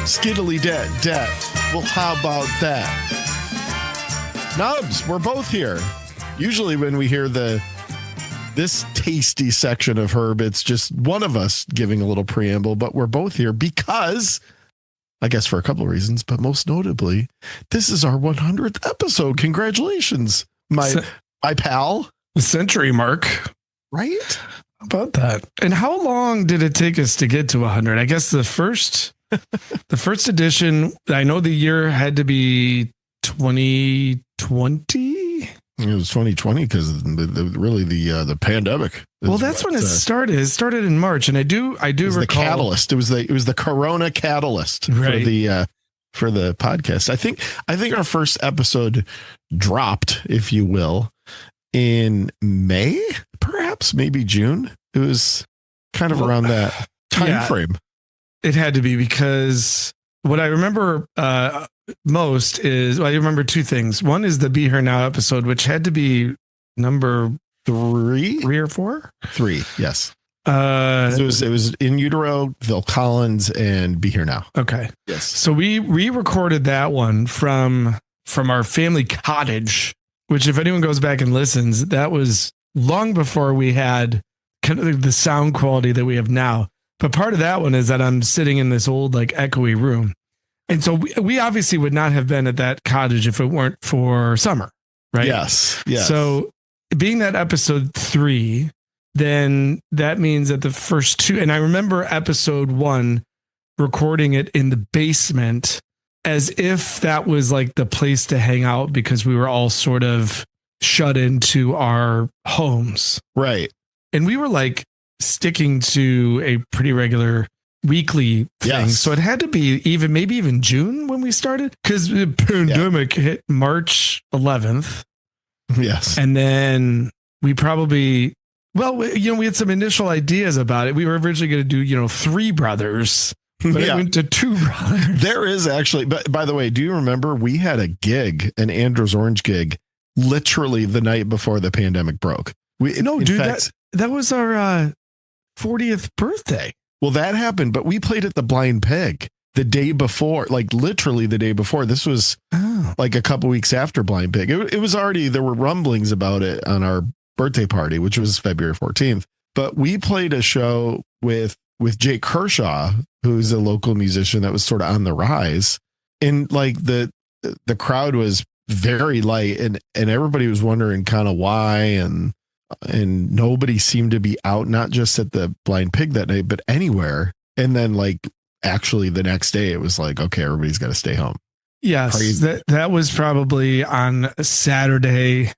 skiddly dat. Well, how about that? Nubs, we're both here. Usually when we hear this tasty section of Herb, it's just one of us giving a little preamble, but we're both here because, I guess for a couple of reasons, but most notably, this is our 100th episode. Congratulations, my pal. The century mark. Right? How about that? And how long did it take us to get to 100? I guess the first edition, I know the year had to be 2020. It was 2020 because the pandemic. Well, that's when it started. It started in March, and I do recall the catalyst. It was the Corona catalyst right. for the podcast. I think our first episode dropped, if you will, in May, perhaps maybe June. It was kind of around that time frame. It had to be, because what I remember most is, I remember two things. One is the Be Here Now episode, which had to be number three or four. 3, yes. It was In Utero, Phil Collins, and Be Here Now. Okay. Yes. So we re-recorded that one from our family cottage, which, if anyone goes back and listens, that was long before we had kind of the sound quality that we have now. But part of that one is that I'm sitting in this old, like, echoey room. And so we obviously would not have been at that cottage if it weren't for summer, right? Yes. So being that episode 3, then that means that the first 2, and I remember episode 1 recording it in the basement as if that was like the place to hang out, because we were all sort of shut into our homes. Right. And we were like sticking to a pretty regular weekly thing. Yes. So it had to be maybe even June when we started, because the pandemic hit March 11th. Yes. And then we probably, we had some initial ideas about it. We were originally going to do, 3 brothers, but it went to 2 brothers. There is actually, but by the way, do you remember we had a gig, an Andrew's Orange gig, literally the night before the pandemic broke? That was our 40th birthday. Well, that happened, but we played at the Blind Pig the day before, like literally the day before. This was like a couple weeks after Blind Pig. It was already, there were rumblings about it on our birthday party, which was February 14th. But we played a show with Jake Kershaw, who's a local musician that was sort of on the rise. And like the crowd was very light, and everybody was wondering kind of why, and nobody seemed to be out, not just at the Blind Pig that night, but anywhere. And then like actually the next day it was like, okay, everybody's got to stay home. Yes. That was probably on a Saturday,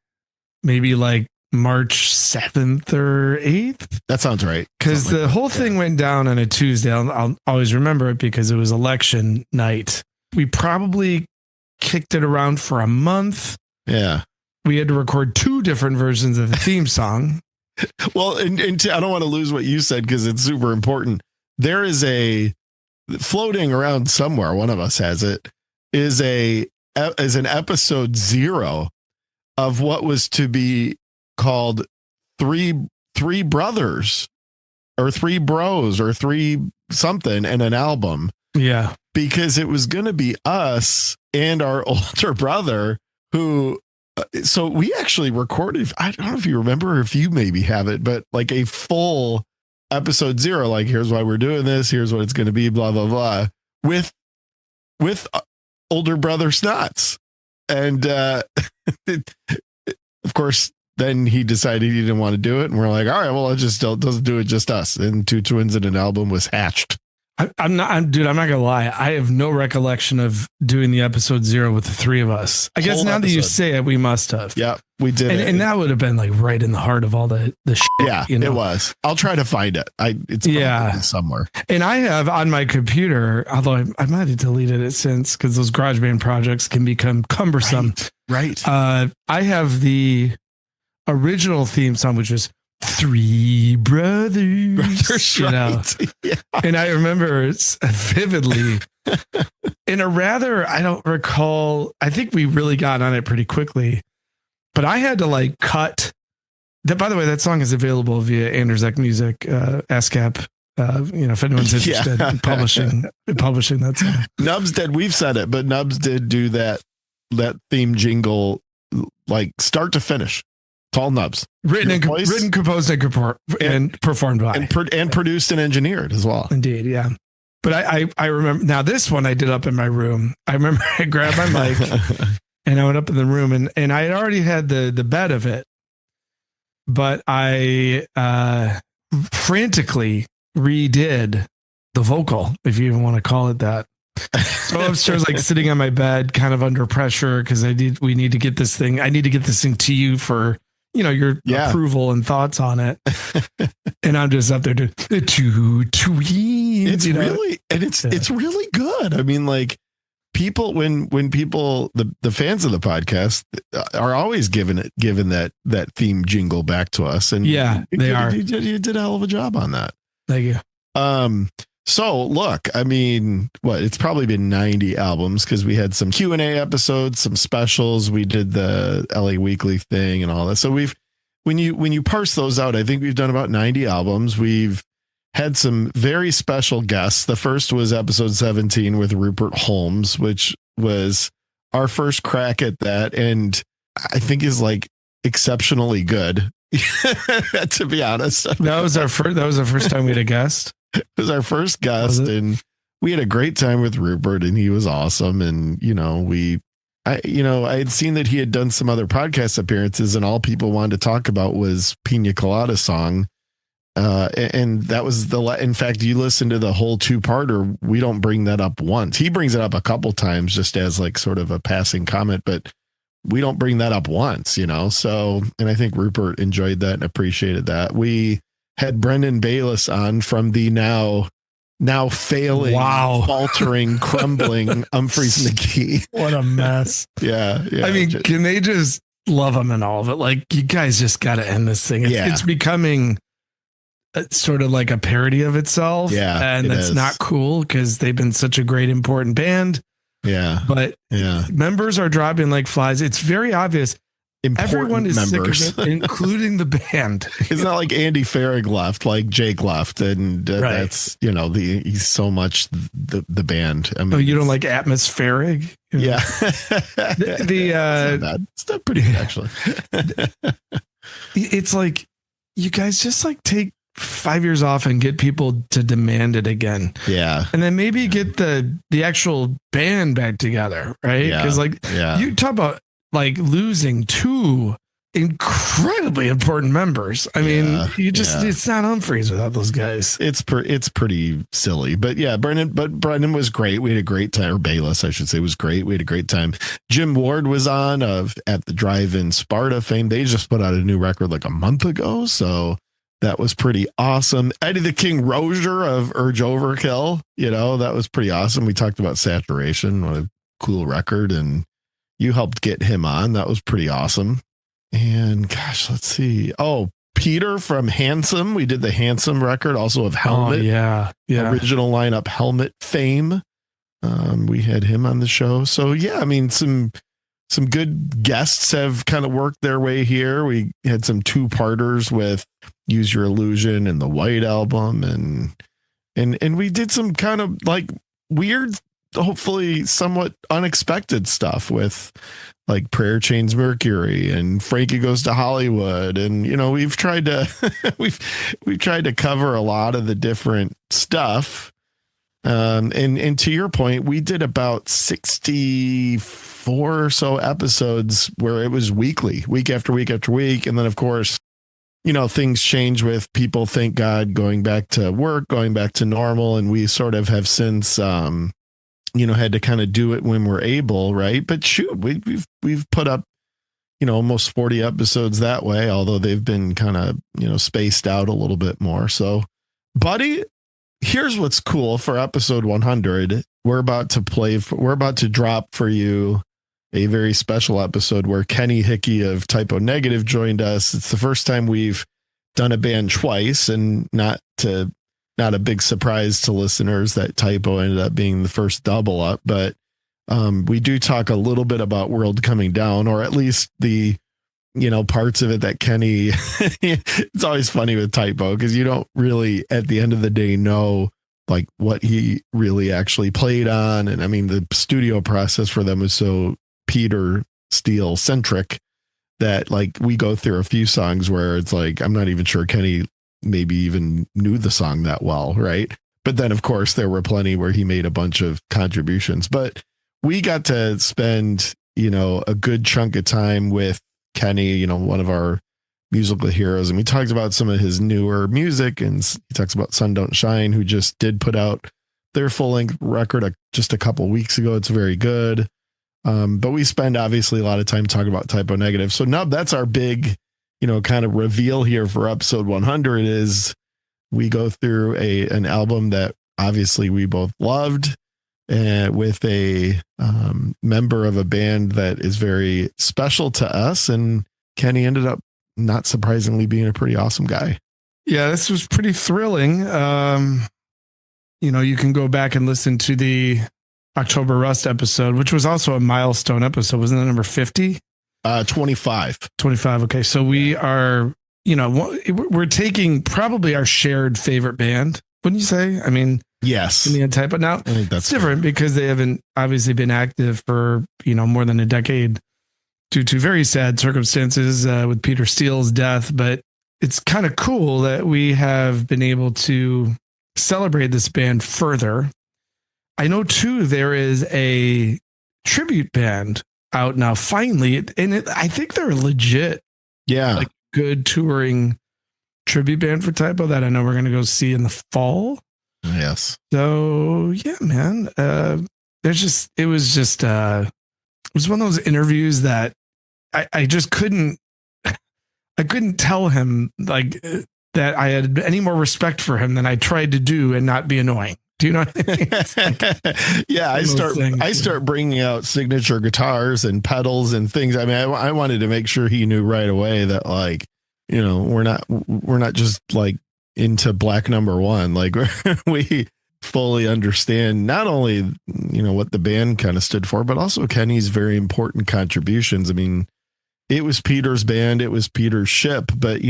maybe like March 7th or 8th. That sounds right. Because the whole thing went down on a Tuesday. I'll always remember it because it was election night. We probably kicked it around for a month. Yeah. We had to record 2 different versions of the theme song. Well, and I don't want to lose what you said because it's super important. There is a floating around somewhere, one of us has it, is an episode 0 of what was to be called three brothers or 3 bros or 3 something in an album. Yeah. Because it was going to be us and our older brother who, so we actually recorded, I don't know if you remember or if you maybe have it, but like a full episode 0, like here's why we're doing this, here's what it's going to be, blah, blah, blah, with older brother Snots. And of course, then he decided he didn't want to do it. And we're like, all right, well, doesn't do it just us. And 2 twins in an album was hatched. I'm not gonna lie. I have no recollection of doing the episode 0 with the 3 of us. I guess now that you say it, we must have. Yeah, we did. And that would have been like right in the heart of all the shit. Yeah, it was. I'll try to find it. It's somewhere. And I have on my computer, although I might have deleted it since, because those GarageBand projects can become cumbersome. Right. I have the original theme song, which was 3 brothers, right. Yeah. And I remember vividly in a rather, I don't recall, I think we really got on it pretty quickly, but I had to like cut that. By the way, that song is available via Andersek Music, ASCAP if anyone's interested in publishing that song. Nubs did. We've said it, but Nubs did do that theme jingle, like start to finish. It's all Nubs. Written, composed, and performed by. And produced and engineered as well. Indeed, yeah. But I remember, now this one I did up in my room. I remember I grabbed my mic and I went up in the room and I had already had the bed of it. But I frantically redid the vocal, if you even want to call it that. So upstairs, like sitting on my bed, kind of under pressure because I need to get this thing to you for your approval and thoughts on it. And I'm just up there doing it's really good. I mean, like people when people the fans of the podcast are always given that theme jingle back to us, and they are. You did a hell of a job on that. Thank you. So look, I mean, it's probably been 90 albums because we had some Q&A episodes, some specials. We did the LA Weekly thing and all that. So when you parse those out, I think we've done about 90 albums. We've had some very special guests. The first was episode 17 with Rupert Holmes, which was our first crack at that. And I think is like exceptionally good, to be honest. That was our first time we had a guest. It was our first guest, and we had a great time with Rupert, and he was awesome. And I had seen that he had done some other podcast appearances, and all people wanted to talk about was Pina Colada song. And that was in fact, you listen to the whole 2-parter. We don't bring that up once. He brings it up a couple times just as like sort of a passing comment, but we don't bring that up once, So, and I think Rupert enjoyed that and appreciated that. We had Brendan Bayless on from the now failing, faltering, crumbling Humphreys McGee. What a mess. Yeah. I mean, can they just love him and all of it? Like, you guys just got to end this thing. It's becoming sort of like a parody of itself. Yeah. And that's not cool because they've been such a great, important band. Yeah. But members are dropping like flies. It's very obvious. Everyone is members. sick of it, including the band. It's not like Andy Farrig left, like Jake left, and that's he's so much the band. I mean, you don't like atmospheric? Yeah, it's not pretty good, actually. It's like you guys just like take 5 years off and get people to demand it again. Yeah, and then maybe get the actual band back together, right? Because you talk about like losing 2 incredibly important members. I mean, it's not Humphreys without those guys. It's pretty silly, but Brendan was great. We had a great time. Or Bayless, I should say, was great. We had a great time. Jim Ward was on at the Drive-In Sparta fame. They just put out a new record like a month ago. So that was pretty awesome. Eddie the King Rozier of Urge Overkill, that was pretty awesome. We talked about Saturation, what a cool record, and you helped get him on. That was pretty awesome. And gosh, let's see. Oh, Peter from Handsome. We did the Handsome record, also of Helmet. Oh, yeah. Original lineup Helmet fame. We had him on the show. So I mean, some good guests have kind of worked their way here. We had some 2-parters with Use Your Illusion and the White Album, and we did some kind of like weird, hopefully somewhat unexpected stuff with like Prayer Chains Mercury and Frankie Goes to Hollywood. And, we've tried to, we've tried to cover a lot of the different stuff. And to your point, we did about 64 or so episodes where it was weekly, week after week after week. And then of course, things change with people, thank God, going back to work, going back to normal. And we sort of have since, had to kind of do it when we're able. Right. But shoot, we've put up, almost 40 episodes that way, although they've been kind of, spaced out a little bit more. So, buddy, here's what's cool for episode 100. We're about to drop for you a very special episode where Kenny Hickey of Typo Negative joined us. It's the first time we've done a band twice, and not a big surprise to listeners that Typo ended up being the first double up, but we do talk a little bit about World Coming Down, or at least the parts of it that Kenny, it's always funny with Typo because you don't really at the end of the day know like what he really actually played on. And I mean, the studio process for them was so Peter Steele centric that like we go through a few songs where it's like, I'm not even sure Kenny maybe even knew the song that well. Right. But then of course there were plenty where he made a bunch of contributions, but we got to spend, a good chunk of time with Kenny, one of our musical heroes. And we talked about some of his newer music, and he talks about Sun Don't Shine, who just did put out their full length record just a couple weeks ago. It's very good. But we spend obviously a lot of time talking about Typo Negative. So Nub, that's our big, kind of reveal here for episode 100 is we go through an album that obviously we both loved with a member of a band that is very special to us. And Kenny ended up not surprisingly being a pretty awesome guy. Yeah, this was pretty thrilling. You can go back and listen to the October Rust episode, which was also a milestone episode. Wasn't that number 50? 25. 25. Okay. So we are, we're taking probably our shared favorite band. Wouldn't you say? I mean, yes. In the end type, but now I think that's different because they haven't obviously been active for, more than a decade due to very sad circumstances with Peter Steele's death. But it's kind of cool that we have been able to celebrate this band further. I know too, there is a tribute band out now finally. And I think they're legit. Yeah. Like good touring tribute band for Typo that I know we're going to go see in the fall. Yes. So yeah, man, it was one of those interviews that I just couldn't tell him like that I had any more respect for him than I tried to do and not be annoying. Do you know what I mean? Like, yeah, I start bringing out signature guitars and pedals and things. I mean, I wanted to make sure he knew right away that like, we're not just like into Black Number One. Like we fully understand not only, what the band kind of stood for, but also Kenny's very important contributions. I mean, it was Peter's band, it was Peter's ship, but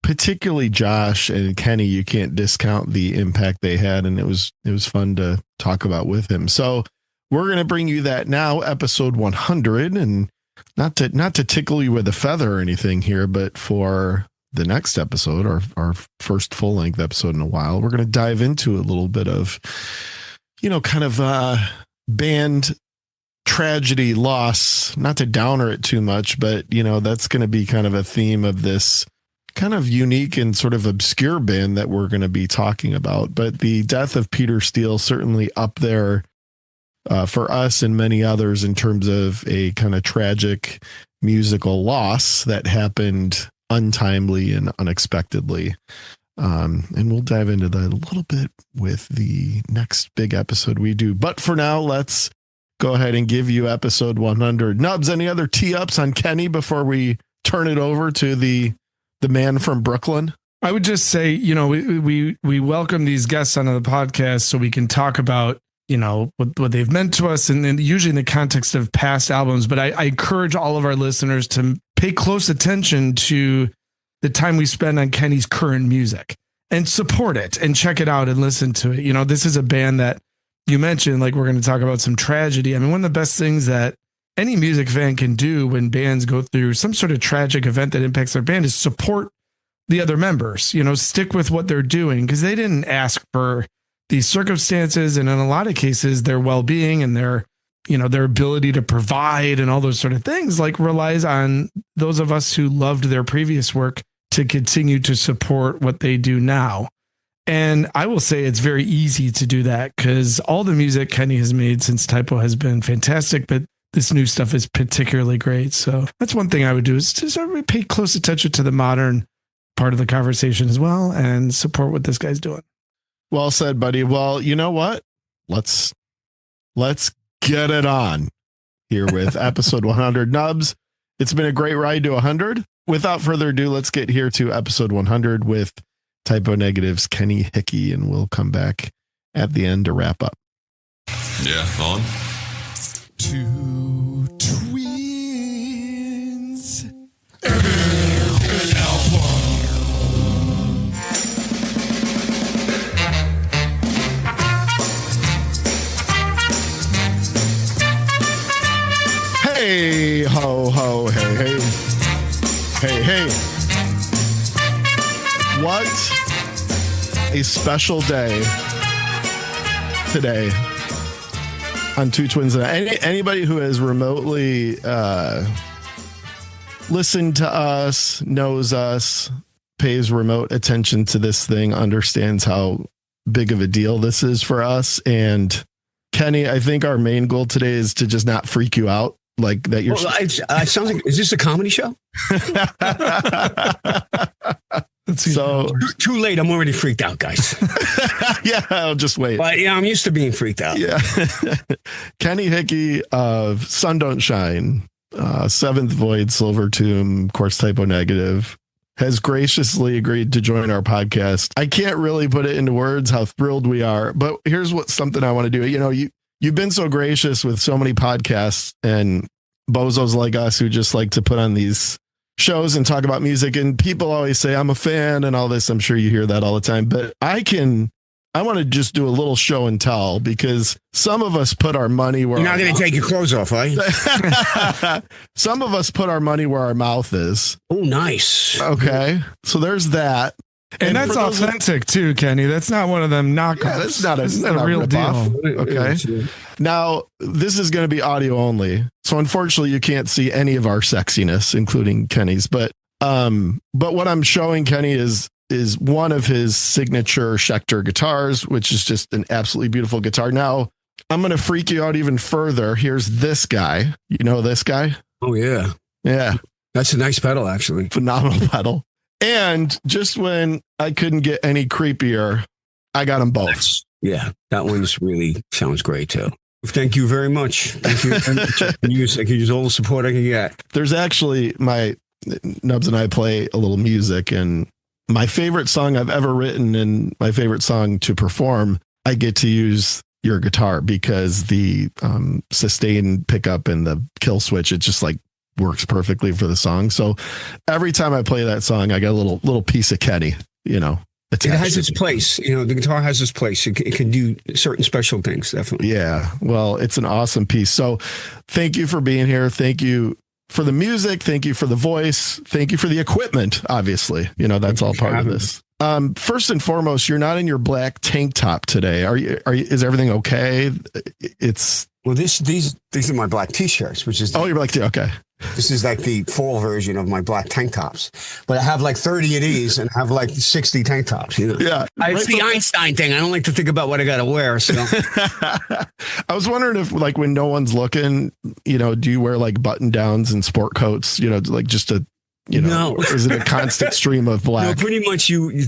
particularly Josh and Kenny, you can't discount the impact they had. And it was fun to talk about with him. So we're going to bring you that now, episode 100, and not to tickle you with a feather or anything here, but for the next episode, our first full length episode in a while, we're going to dive into a little bit of, kind of band tragedy, loss, not to downer it too much, but that's going to be kind of a theme of this kind of unique and sort of obscure band that we're going to be talking about. But the death of Peter Steele certainly up there for us and many others in terms of a kind of tragic musical loss that happened untimely and unexpectedly. And we'll dive into that a little bit with the next big episode we do. But for now, let's go ahead and give you episode 100. Nubs, any other tee-ups on Kenny before we turn it over to the man from Brooklyn? I would just say, we welcome these guests onto the podcast so we can talk about, what they've meant to us and usually in the context of past albums. But I encourage all of our listeners to pay close attention to the time we spend on Kenny's current music and support it and check it out and listen to it. This is a band that you mentioned, like we're going to talk about some tragedy. I mean, one of the best things that any music fan can do when bands go through some sort of tragic event that impacts their band is support the other members, stick with what they're doing because they didn't ask for these circumstances. And in a lot of cases, their well-being and their ability to provide and all those sort of things like relies on those of us who loved their previous work to continue to support what they do now. And I will say it's very easy to do that because all the music Kenny has made since Typo has been fantastic, but this new stuff is particularly great. So that's one thing I would do is just pay close attention to the modern part of the conversation as well and support what this guy's doing. Well said, buddy. Well, you know what? Let's get it on here with episode 100. Nubs, it's been a great ride to 100. Without further ado, let's get here to episode 100 with Typo Negative's Kenny Hickey, and we'll come back at the end to wrap up. Yeah, on. Two twins ho, ho, hey, hey. Hey, hey. What a special day today on Two Twins. Anybody who has remotely listened to us, knows us, pays remote attention to this thing, understands how big of a deal this is for us. And Kenny, I think our main goal today is to just not freak you out. Like that you're it sounds like, is this a comedy show? So too late. I'm already freaked out, guys. Yeah, I'll just wait. But yeah, I'm used to being freaked out. Yeah. Kenny Hickey of Sun Don't Shine, Seventh Void, Silver Tomb, Quartz Typo Negative, has graciously agreed to join our podcast. I can't really put it into words how thrilled we are, but here's something I want to do. You know, you've been so gracious with so many podcasts and bozos like us who just like to put on these shows and talk about music. And people always say, I'm a fan and all this. I'm sure you hear that all the time, but I want to just do a little show and tell because some of us put our money where you're not going to take your clothes off, are you? Some of us put our money where our mouth is. Oh, nice. Okay. So there's that. And that's authentic too, Kenny. That's not one of them knockoffs. Yeah, that's not a real deal. Okay. Now, this is going to be audio only. So unfortunately, you can't see any of our sexiness, including Kenny's. But what I'm showing Kenny is one of his signature Schecter guitars, which is just an absolutely beautiful guitar. Now, I'm going to freak you out even further. Here's this guy. You know this guy? Oh, yeah. Yeah. That's a nice pedal, actually. Phenomenal pedal. And just when I couldn't get any creepier, I got them both. Yeah, that one's really sounds great, too. Thank you very much. Thank you. I can use all the support I can get. There's actually my Nubs and I play a little music, and my favorite song I've ever written and my favorite song to perform, I get to use your guitar because the sustain pickup and the kill switch, it just like works perfectly for the song. So every time I play that song, I got a little piece of Kenny, you know. It has its place. You know, the guitar has its place. It can do certain special things, definitely. Yeah. Well, it's an awesome piece. So thank you for being here. Thank you for the music. Thank you for the voice. Thank you for the equipment. Obviously, you know, that's all part of this. First and foremost, you're not in your black tank top today. Are you, is everything okay? Well, these are my black t-shirts, which is you're black too. Okay. This is like the fall version of my black tank tops, but I have like 30 of these and have like 60 tank tops. You know? Yeah, it's the Einstein thing. I don't like to think about what I got to wear. So I was wondering if, like, when no one's looking, you know, do you wear like button downs and sport coats? You know, like just a, you know, no. Is it a constant stream of black? No, pretty much you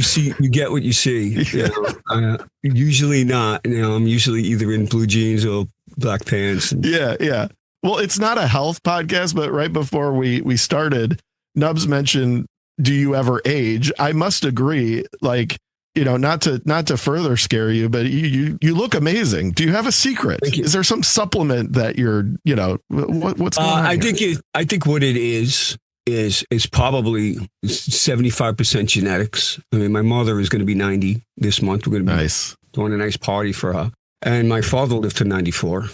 see, you get what you see. You know? Usually not. You know, I'm usually either in blue jeans or black pants. Yeah. Well, it's not a health podcast, but right before we started, Nubs mentioned, do you ever age? I must agree, like, you know, not to further scare you, but you look amazing. Do you have a secret? Is there some supplement that you're, you know, what's going on? I think what it is probably 75% genetics. I mean, my mother is going to be 90 this month. We're going to be doing a nice party for her. And my father lived to 94.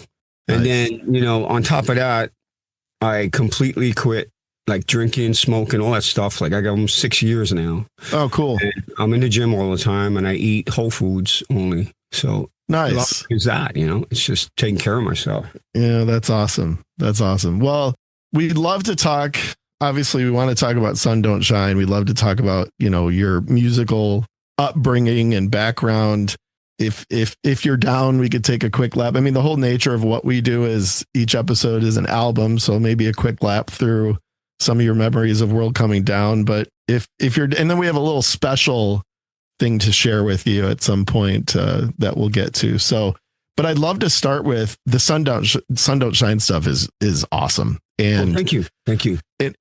And then, you know, on top of that, I completely quit like drinking, smoking, all that stuff. Like I got almost 6 years now. Oh, cool. And I'm in the gym all the time and I eat whole foods only. So nice. Is that, you know, it's just taking care of myself. Yeah, that's awesome. That's awesome. Well, we'd love to talk. Obviously, we want to talk about Sun Don't Shine. We'd love to talk about, you know, your musical upbringing and background. If you're down, we could take a quick lap. I mean, the whole nature of what we do is each episode is an album. So maybe a quick lap through some of your memories of World Coming Down. But if you're, and then we have a little special thing to share with you at some point that we'll get to. So, but I'd love to start with the Sun Don't Shine stuff is awesome. And thank you.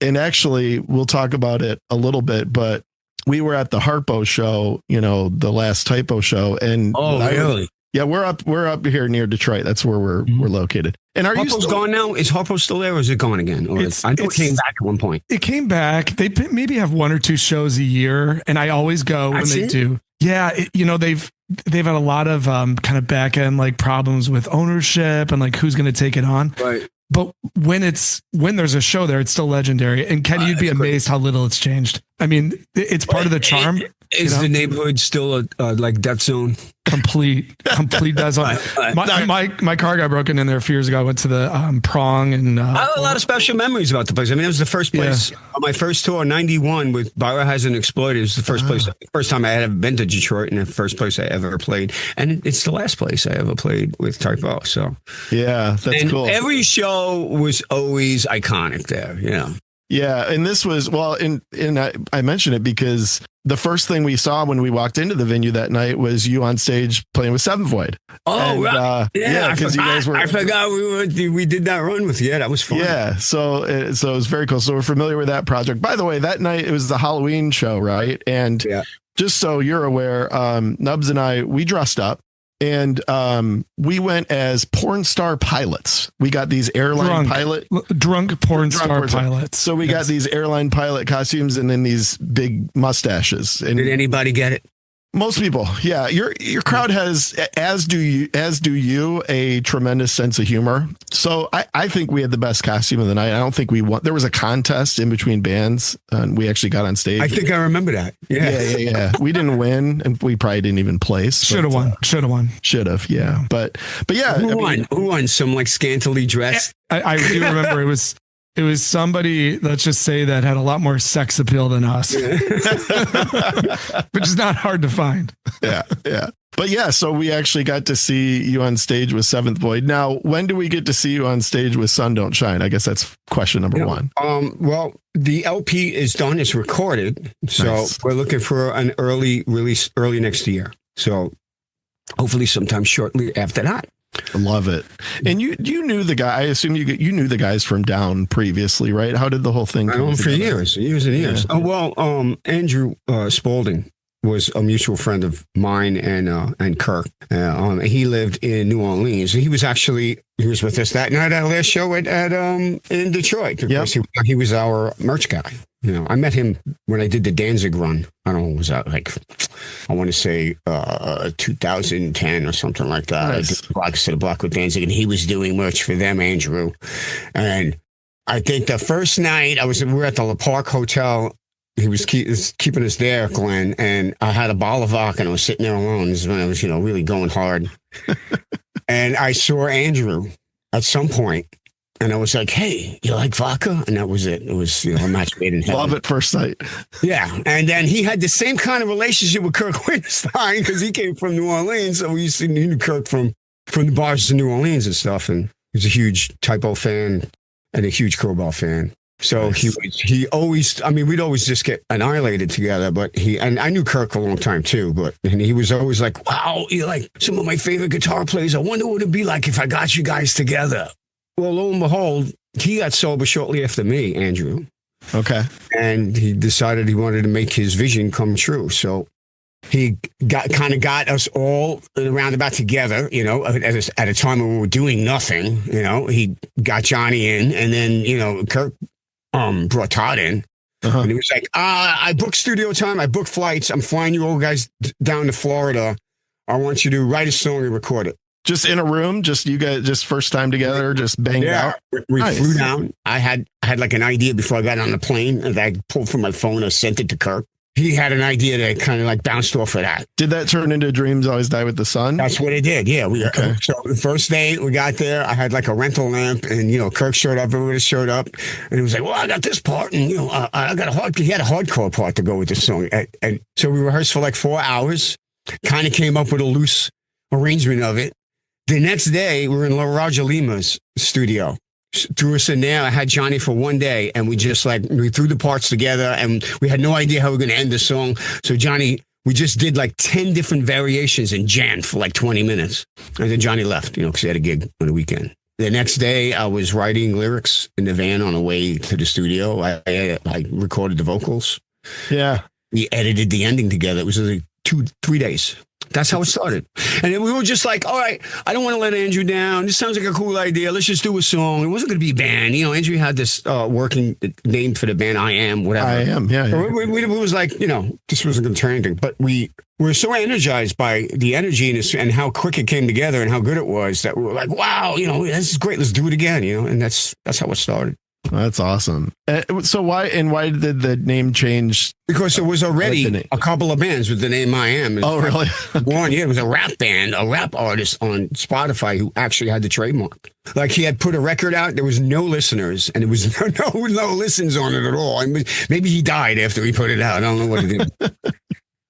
And actually we'll talk about it a little bit, but we were at the Harpo show, you know, the last Typo show. And really? Yeah, we're up here near Detroit. That's where we're located. And are Harpo's gone now? Is Harpo still there or is it gone again? Or I know it came back at one point. It came back. They maybe have one or two shows a year, and I always go when they do. Yeah, you know, they've had a lot of kind of back end like problems with ownership and like who's going to take it on. Right. but when there's a show there, it's still legendary. And Kenny, you'd be amazed how little it's changed. I mean, it's part of the charm. Is the neighborhood still a like death zone? Complete death zone. My car got broken in there a few years ago. I went to the Prong, and I have a lot of special memories about the place. I mean, it was the first place on my first tour, '91 with Biohazard Exploited. It was the first time I had ever been to Detroit, and the first place I ever played, and it's the last place I ever played with Typo. So yeah, that's cool. Every show was always iconic there. Yeah, and this was I mention it because the first thing we saw when we walked into the venue that night was you on stage playing with Seventh Void. Oh, and, right. Because you guys were. I forgot we did that run with you. Yeah, that was fun. Yeah, so it was very cool. So we're familiar with that project. By the way, that night it was the Halloween show, right? And just so you're aware, Nubs and I, we dressed up. And we went as porn star pilots. We got these airline drunk porn star pilots. So we got these airline pilot costumes and then these big mustaches. And did anybody get it? Most people, yeah. Your crowd has, as do you, a tremendous sense of humor. So I think we had the best costume of the night. I don't think we won. There was a contest in between bands, and we actually got on stage. I think I remember that. Yeah. We didn't win, and we probably didn't even place. Should have won. Should have. Yeah. But yeah. Who won? Some like scantily dressed. I do remember it was somebody, let's just say, that had a lot more sex appeal than us, which is not hard to find. Yeah. But yeah, so we actually got to see you on stage with Seventh Void. Now, when do we get to see you on stage with Sun Don't Shine? I guess that's question number one. Well, the LP is done. It's recorded. So we're looking for an early release early next year. So hopefully sometime shortly after that. I love it. And you knew the guy. I assume you knew the guys from Down previously, right? How did the whole thing? I know him for years and years. Yeah. Oh well, Andrew Spaulding was a mutual friend of mine and Kirk. He lived in New Orleans. He was with us that night at our last show at in Detroit. Of course, he was our merch guy. I met him when I did the Danzig run. I don't know, was that like, I want to say 2010 or something like that. Nice. I did Blocks to the Block with Danzig, and he was doing merch for them, Andrew. And I think the first night we were at the La Park Hotel. He was keeping us there, Glenn, and I had a bottle of vodka, and I was sitting there alone. This is when I was, really going hard. And I saw Andrew at some point. And I was like, hey, you like vodka? And that was it. It was, a match made in heaven. Love at first sight. Yeah. And then he had the same kind of relationship with Kirk Winstein because he came from New Orleans. So we used to know Kirk from the bars in New Orleans and stuff. And he was a huge Typo fan and a huge Crowbar fan. So nice. he always, we'd always just get annihilated together. But and I knew Kirk a long time too. And he was always like, wow, you're like some of my favorite guitar players. I wonder what it'd be like if I got you guys together. Well, lo and behold, he got sober shortly after me, Andrew. Okay. And he decided he wanted to make his vision come true. So he got us all roundabout together, at a time when we were doing nothing. He got Johnny in, and then, Kirk brought Todd in. Uh-huh. And he was like, I booked studio time. I booked flights. I'm flying you all guys down to Florida. I want you to write a song and record it. Just in a room, just you guys, just first time together, just banged out. We flew down. I had like an idea before I got on the plane that I pulled from my phone and sent it to Kirk. He had an idea that kind of like bounced off of that. Did that turn into Dreams Always Die with the Sun? That's what it did. Yeah. So the first day we got there, I had like a rental lamp, and Kirk showed up. Everybody showed up, and he was like, "Well, I got this part, and I got he had a hardcore part to go with this song." And so we rehearsed for like 4 hours. Kind of came up with a loose arrangement of it. The next day, we were in Roger Lima's studio. Threw us in there. I had Johnny for one day, and we just we threw the parts together, and we had no idea how we were going to end the song. So Johnny, we just did like 10 different variations and jammed for like 20 minutes. And then Johnny left, because he had a gig on the weekend. The next day, I was writing lyrics in the van on the way to the studio. I recorded the vocals. Yeah. We edited the ending together. It was like 3 days. That's how it started. And then we were just like, all right, I don't want to let Andrew down. This sounds like a cool idea. Let's just do a song. It wasn't going to be a band. You know, Andrew had this working name for the band, I Am, whatever. I Am, yeah. So we was like, you know, this wasn't going to turn anything. But we were so energized by the energy and how quick it came together and how good it was that we were like, wow, you know, this is great. Let's do it again, you know. And that's how it started. That's awesome. So why did the name change? Because there was already a couple of bands with the name I Am. Oh, really? One, yeah, it was a rap band, a rap artist on Spotify who actually had the trademark. Like he had put a record out, there was no listeners, and there was no listens on it at all. I mean, maybe he died after he put it out. I don't know what it did.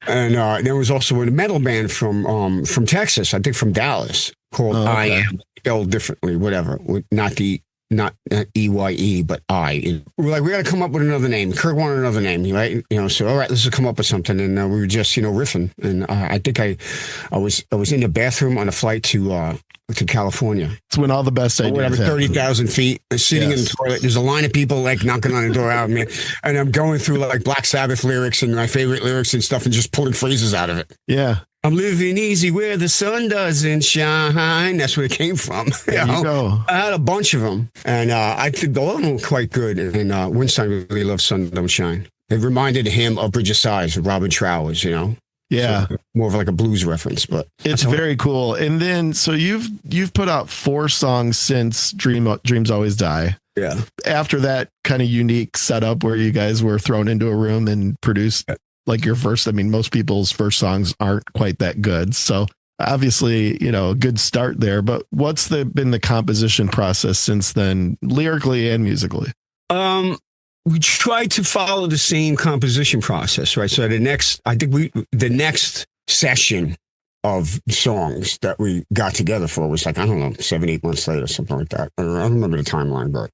And there was also a metal band from Texas, I think from Dallas, called I Am, spelled differently, whatever, not EYE, but I. We're like, we got to come up with another name. Kirk wanted another name, right? You know, so all right, let's just come up with something. And we were just, you know, riffing. And I think I was in the bathroom on a flight to California. It's when all the best ideas. Whatever, 30,000 feet, sitting in the toilet. There's a line of people like knocking on the door out of me, and I'm going through like Black Sabbath lyrics and my favorite lyrics and stuff, and just pulling phrases out of it. Yeah. I'm living easy where the sun doesn't shine. That's where it came from. There you go. I had a bunch of them, and I think all of them were quite good. And Winston really loved Sun Don't Shine. It reminded him of Bridge of Sighs with Robin Trowers, you know? Yeah. So more of like a blues reference, but it's very cool. And then, so you've put out 4 songs since Dreams Always Die. Yeah. After that kind of unique setup where you guys were thrown into a room and produced like your first, I mean, most people's first songs aren't quite that good. So obviously, you know, a good start there, but what's been the composition process since then, lyrically and musically? We tried to follow the same composition process, right? So the next session of songs that we got together for was like, I don't know, 7-8 months later, something like that. I don't remember the timeline, but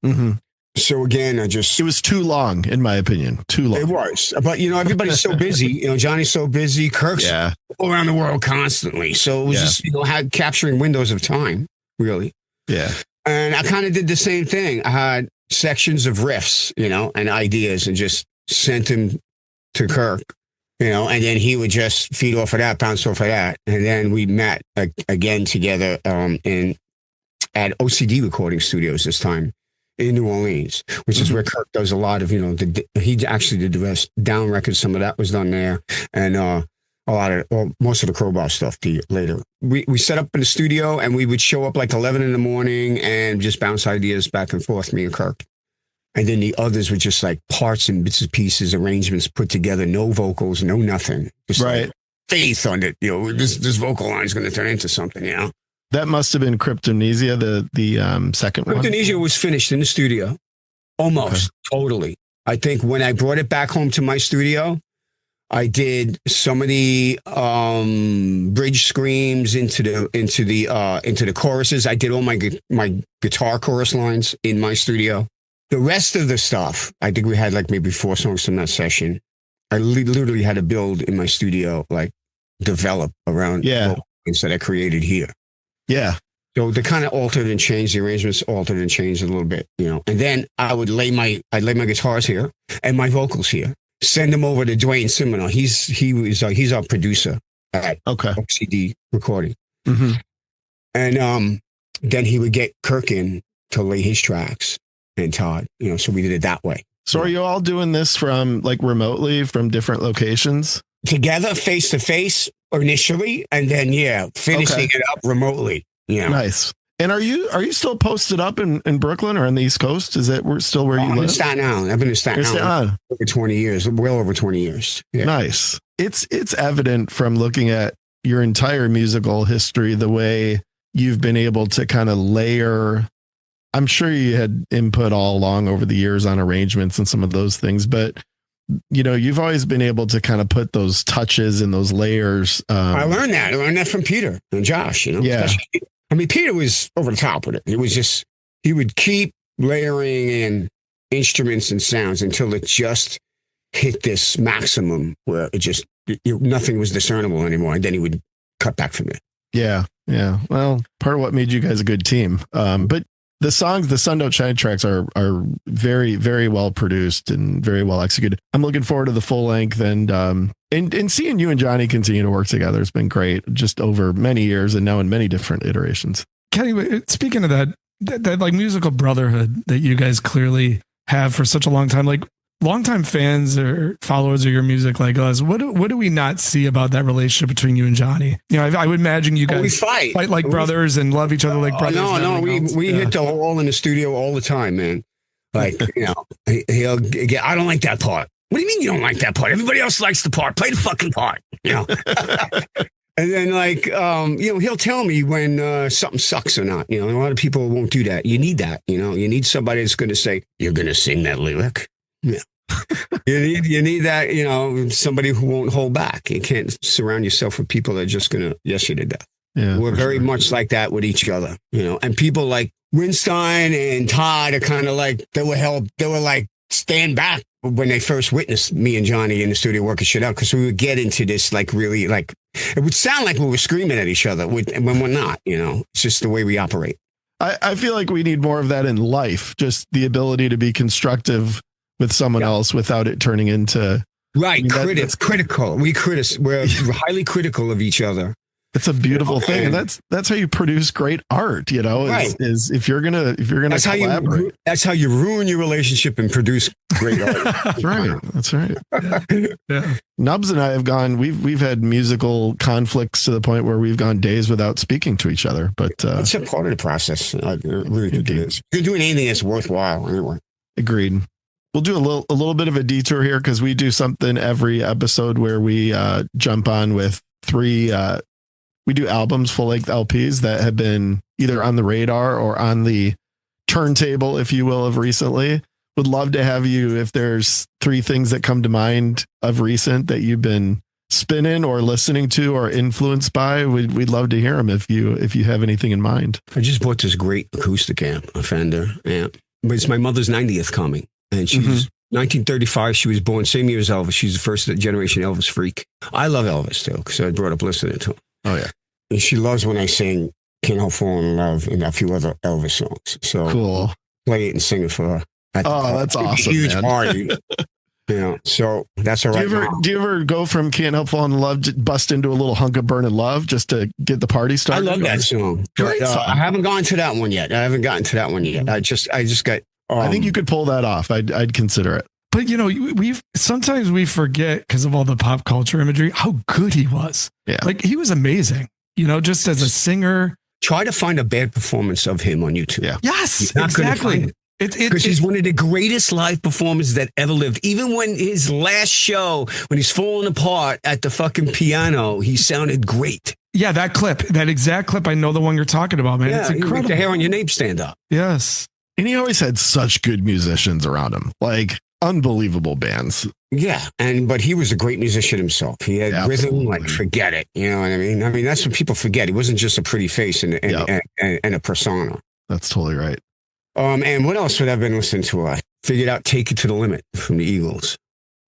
so again, it was too long, in my opinion, too long. It was, but you know, everybody's so busy. You know, Johnny's so busy. Kirk's all around the world constantly. So it was just, you know, capturing windows of time, really. Yeah. And I kind of did the same thing. I had sections of riffs, you know, and ideas, and just sent them to Kirk, you know, and then he would just feed off of that, bounce off of that. And then we met again together at OCD recording studios this time in New Orleans, which is where Kirk does a lot of, you know, he actually did the rest, Down records, some of that was done there. And most of the Crowbar stuff later. We set up in the studio, and we would show up like 11 in the morning and just bounce ideas back and forth, me and Kirk. And then the others were just like parts and bits and pieces, arrangements put together, no vocals, no nothing. Just like faith on it. You know, this vocal line is going to turn into something, you know? That must have been Kryptonesia, the second one. Kryptonesia was finished in the studio. Almost, totally. I think when I brought it back home to my studio, I did some of the bridge screams into the choruses. I did all my guitar chorus lines in my studio. The rest of the stuff, I think we had like maybe 4 songs from that session. I literally had to build in my studio, like develop around things that I created here. Yeah. So they kind of altered and changed, the arrangements altered and changed a little bit, you know. And then I'd lay my guitars here and my vocals here. Send them over to Dwayne Simino. He's our producer at OCD recording. And then he would get Kirk in to lay his tracks, and Todd, you know, so we did it that way. So are you all doing this from like remotely from different locations? Together, face to face initially, and then finishing it up remotely. Yeah. Nice. And are you still posted up in Brooklyn or on the East Coast? Is that still where you live? I'm in Staten Island. I've been in Staten Island over 20 years, well over 20 years. Yeah. Nice. It's evident from looking at your entire musical history, the way you've been able to kind of layer. I'm sure you had input all along over the years on arrangements and some of those things, but you know, you've always been able to kind of put those touches and those layers. I learned that from Peter and Josh, you know. Yeah. I mean, Peter was over the top with it. It was just, he would keep layering in instruments and sounds until it just hit this maximum where it just, nothing was discernible anymore. And then he would cut back from it. Yeah. Yeah. Well, part of what made you guys a good team. But the songs, the Sun Don't Shine tracks are very, very well produced and very well executed. I'm looking forward to the full length and seeing you and Johnny continue to work together has been great, just over many years and now in many different iterations. Kenny, speaking of that like musical brotherhood that you guys clearly have for such a long time, like longtime fans or followers of your music like us, what do we not see about that relationship between you and Johnny? You know, I would imagine you guys fight like brothers and love each other like brothers. No, we hit the wall in the studio all the time, man. Like, you know, he'll get, I don't like that part. What do you mean you don't like that part? Everybody else likes the part. Play the fucking part, you know. And then, like, you know, he'll tell me when something sucks or not. You know, and a lot of people won't do that. You need that, you know. You need somebody that's going to say, you're going to sing that lyric. Yeah. you need that, you know, somebody who won't hold back. You can't surround yourself with people that are just going to, yes, you did that. Yeah, we're very much like that with each other, you know. And people like Winstein and Todd are kind of like, they were like, stand back when they first witnessed me and Johnny in the studio working shit out, because we would get into this like really like, it would sound like we were screaming at each other when we're not, you know. It's just the way we operate. I feel like we need more of that in life, just the ability to be constructive with someone else without it turning into right. I mean, that's critical. We're highly critical of each other. It's a beautiful thing, and that's how you produce great art. You know, is if you're gonna collaborate. That's how you ruin your relationship and produce great art. That's right. That's right. Yeah. Nubs and I have gone. We've had musical conflicts to the point where we've gone days without speaking to each other. But it's a part of the process. I really think it is. You're doing anything that's worthwhile anyway. Agreed. We'll do a little bit of a detour here because we do something every episode where we jump on with three. We do albums, full length LPs that have been either on the radar or on the turntable, if you will, of recently. Would love to have you, if there's three things that come to mind of recent that you've been spinning or listening to or influenced by. We'd love to hear them if you have anything in mind. I just bought this great acoustic amp, a Fender amp. But it's my mother's 90th coming, and she's 1935. She was born same year as Elvis. She's the first generation Elvis freak. I love Elvis too because I brought up listening to him. Oh yeah. And she loves when I sing Can't Help Falling in Love and a few other Elvis songs. So cool. Play it and sing it for her. That's awesome. Huge man. party. You know, so that's all right. Do you ever go from Can't Help Falling in Love, bust into a little hunk of Burning Love just to get the party started? I love that song. Great song. I haven't gotten to that one yet. I just got. I think you could pull that off. I'd consider it. But you know, sometimes we forget because of all the pop culture imagery how good he was. Yeah, like he was amazing. You know, just as a singer. Try to find a bad performance of him on YouTube. Yeah. Yes, exactly. Because he's one of the greatest live performers that ever lived. Even when his last show, when he's falling apart at the fucking piano, he sounded great. Yeah, that exact clip. I know the one you're talking about, man. Yeah, it's incredible. Make the hair on your name stand up. Yes. And he always had such good musicians around him. Like unbelievable bands. Yeah, but he was a great musician himself. He had rhythm, like forget it. You know what I mean? I mean, that's what people forget. He wasn't just a pretty face and a persona. That's totally right. And what else would I have been listening to? I figured out "Take It to the Limit" from the Eagles.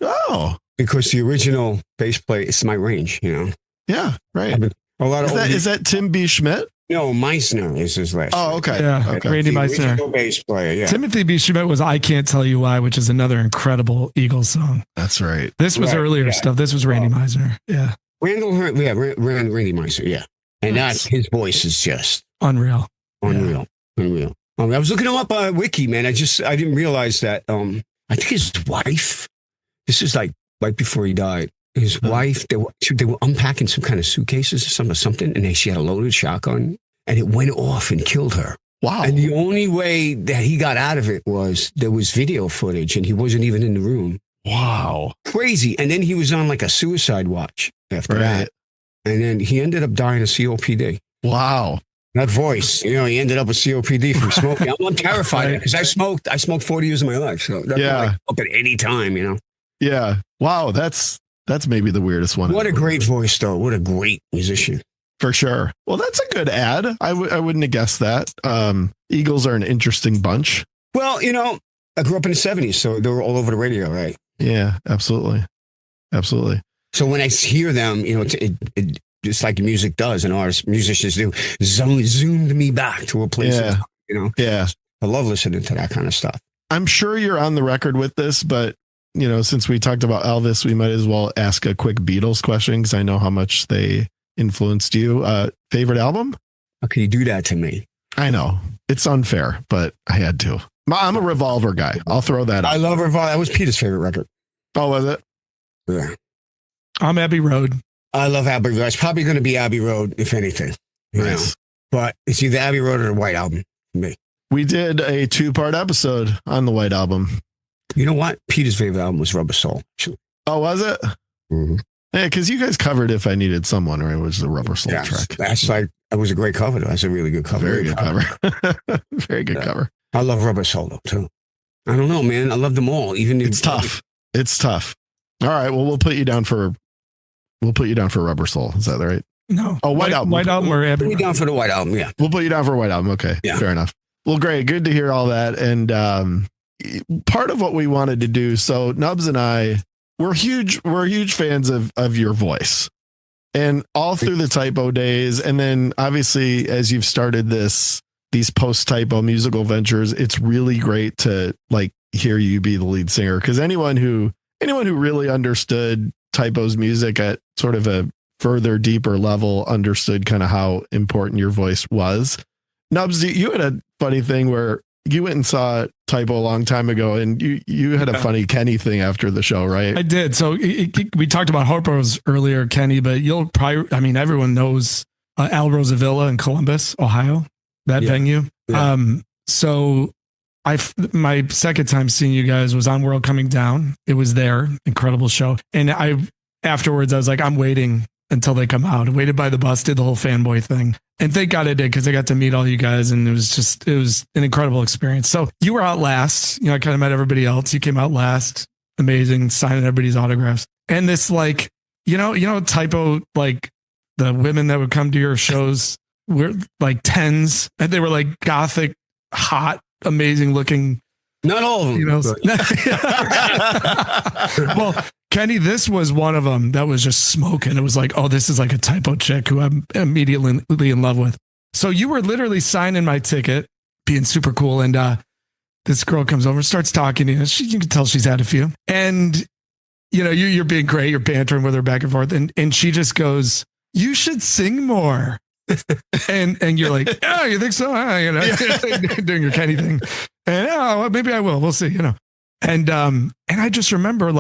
Oh, because the original bass player, it's my range. You know? Yeah, right. Is that Tim B. Schmidt? No, Meisner is his last. Oh, okay. Yeah, okay. Randy Meisner. Bass player, yeah. Timothy B. Schmidt was "I Can't Tell You Why," which is another incredible Eagles song. That's right. This was earlier stuff. This was Randy Meisner. Yeah. Randy Meisner, yeah. And his voice is just unreal. Unreal. I was looking him up on Wiki, man. I didn't realize that. I think his wife, this is like right before he died. His wife, they were unpacking some kind of suitcases or something, and she had a loaded shotgun, and it went off and killed her. Wow. And the only way that he got out of it was there was video footage, and he wasn't even in the room. Wow. Crazy. And then he was on like a suicide watch after that. And then he ended up dying of COPD. Wow. That voice, he ended up with COPD from smoking. I'm terrified because I smoked 40 years of my life. So that's up at any time, Yeah. Wow. That's maybe the weirdest one. What a great voice, though. What a great musician. For sure. Well, that's a good ad. I wouldn't have guessed that. Eagles are an interesting bunch. Well, I grew up in the 70s, so they were all over the radio, right? Yeah, absolutely. Absolutely. So when I hear them, it just like music does and musicians do, zoomed me back to a place. Yeah. I love listening to that kind of stuff. I'm sure you're on the record with this, but since we talked about Elvis, we might as well ask a quick Beatles question because I know how much they influenced you. Favorite album? How can you do that to me? I know it's unfair, but I had to. I'm a Revolver guy. I'll throw that out. I love Revolver. That was Peter's favorite record. Oh, was it? Yeah. I'm Abbey Road. I love Abbey Road. It's probably going to be Abbey Road, if anything. Nice. But it's either Abbey Road or the White Album for me. We did a 2-part episode on the White Album. You know what? Peter's favorite album was Rubber Soul. Oh, was it? Mm-hmm. Yeah, because you guys covered If I Needed Someone, right? It was the Rubber Soul track. That was a great cover. That's a really good cover. Very good cover. Very good cover. I love Rubber Soul, though, too. I don't know, man. I love them all. It's tough. It's tough. All right. Well, we'll put you down for Rubber Soul. Is that right? No. Oh, White Album. White Album or Abbey Road? Put me down for the White Album, yeah. We'll put you down for White Album. Okay. Yeah. Fair enough. Well, great. Good to hear all that. And part of what we wanted to do, so Nubs and I, we're huge fans of your voice. And all through the Typo days, and then obviously as you've started these post-Typo musical ventures, it's really great to hear you be the lead singer, because anyone who really understood Typo's music at sort of a further, deeper level understood kind of how important your voice was. Nubs, you had a funny thing where you went and saw Typo a long time ago, and you had a funny Kenny thing after the show, right? I did. So we talked about Harpo's earlier, Kenny, but you'll probably, everyone knows Al Rosa Villa in Columbus, Ohio, that venue. Yeah. So my second time seeing you guys was on World Coming Down. It was there, incredible show. And afterwards I was like, I'm waiting until they come out. I waited by the bus, did the whole fanboy thing. And thank God I did, because I got to meet all you guys, and it was an incredible experience. So you were out last. I kind of met everybody else. You came out last. Amazing, signing everybody's autographs. And this Typo, the women that would come to your shows were like 10s, and they were like gothic, hot, amazing looking. Not all of them. Well, Kenny, this was one of them that was just smoking. It was like, oh, this is like a Typo chick who I'm immediately in love with. So you were literally signing my ticket, being super cool. And this girl comes over, starts talking to you. You can tell she's had a few. And, you're being great. You're bantering with her back and forth. And she just goes, you should sing more. and you're like, oh, you think so? Doing your Kenny thing. And well, maybe I will. We'll see, And I just remember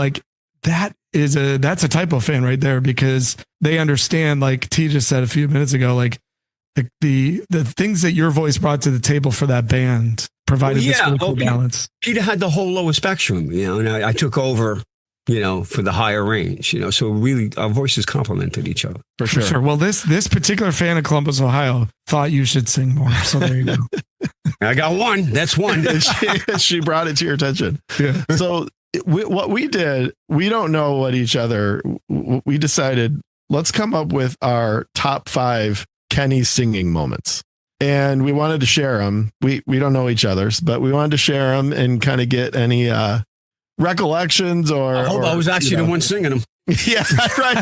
that's a Typo fan right there, because they understand, like T just said a few minutes ago, the things that your voice brought to the table for that band provided this really cool balance. Peter had the whole lower spectrum, and I took over, for the higher range, so really our voices complemented each other. For sure. Well, this particular fan of Columbus, Ohio thought you should sing more. So there you go. I got one. That's one. She brought it to your attention. Yeah. So what we did, we don't know what each other, we decided, let's come up with our top 5 Kenny singing moments. And we wanted to share them. We don't know each other's, but we wanted to share them and kind of get any recollections or. I hope I was actually the one singing them. Yeah, right.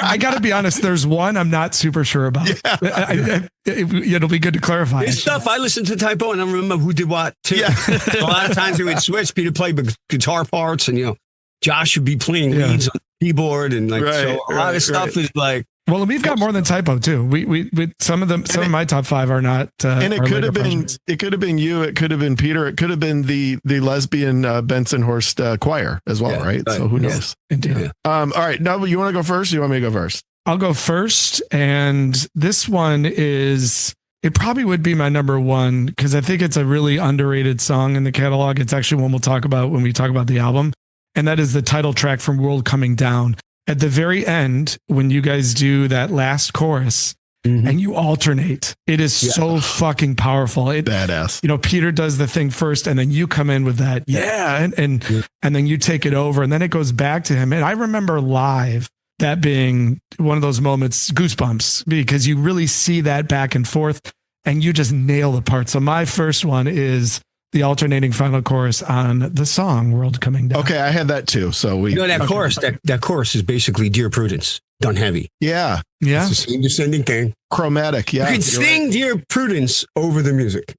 I got to be honest. There's one I'm not super sure about. Yeah. It'll be good to clarify. There's stuff I listened to Typo and I remember who did what too. Yeah. A lot of times we would switch. Peter played guitar parts, and Josh would be playing leads on the keyboard, and so a lot of stuff is like. Well, we've got more than Typo too. We some of my top 5 are not. And it could have been you. It could have been Peter. It could have been the lesbian Bensonhurst choir as well, right? So who knows? Indeed. Yeah. All right. Now, you want to go first? Or you want me to go first? I'll go first, and this one it probably would be my number 1, because I think it's a really underrated song in the catalog. It's actually one we'll talk about when we talk about the album, and that is the title track from World Coming Down. At the very end, when you guys do that last chorus and you alternate, it is so fucking powerful. Badass. Peter does the thing first, and then you come in with that. And then you take it over, and then it goes back to him. And I remember live that being one of those moments, goosebumps, because you really see that back and forth and you just nail the part. So my first one is the alternating final chorus on the song World Coming Down. Okay, I had that too. So that chorus is basically Dear Prudence done heavy. Yeah. Yeah. It's the same descending thing. Chromatic. Yeah. You can sing Dear Prudence over the music.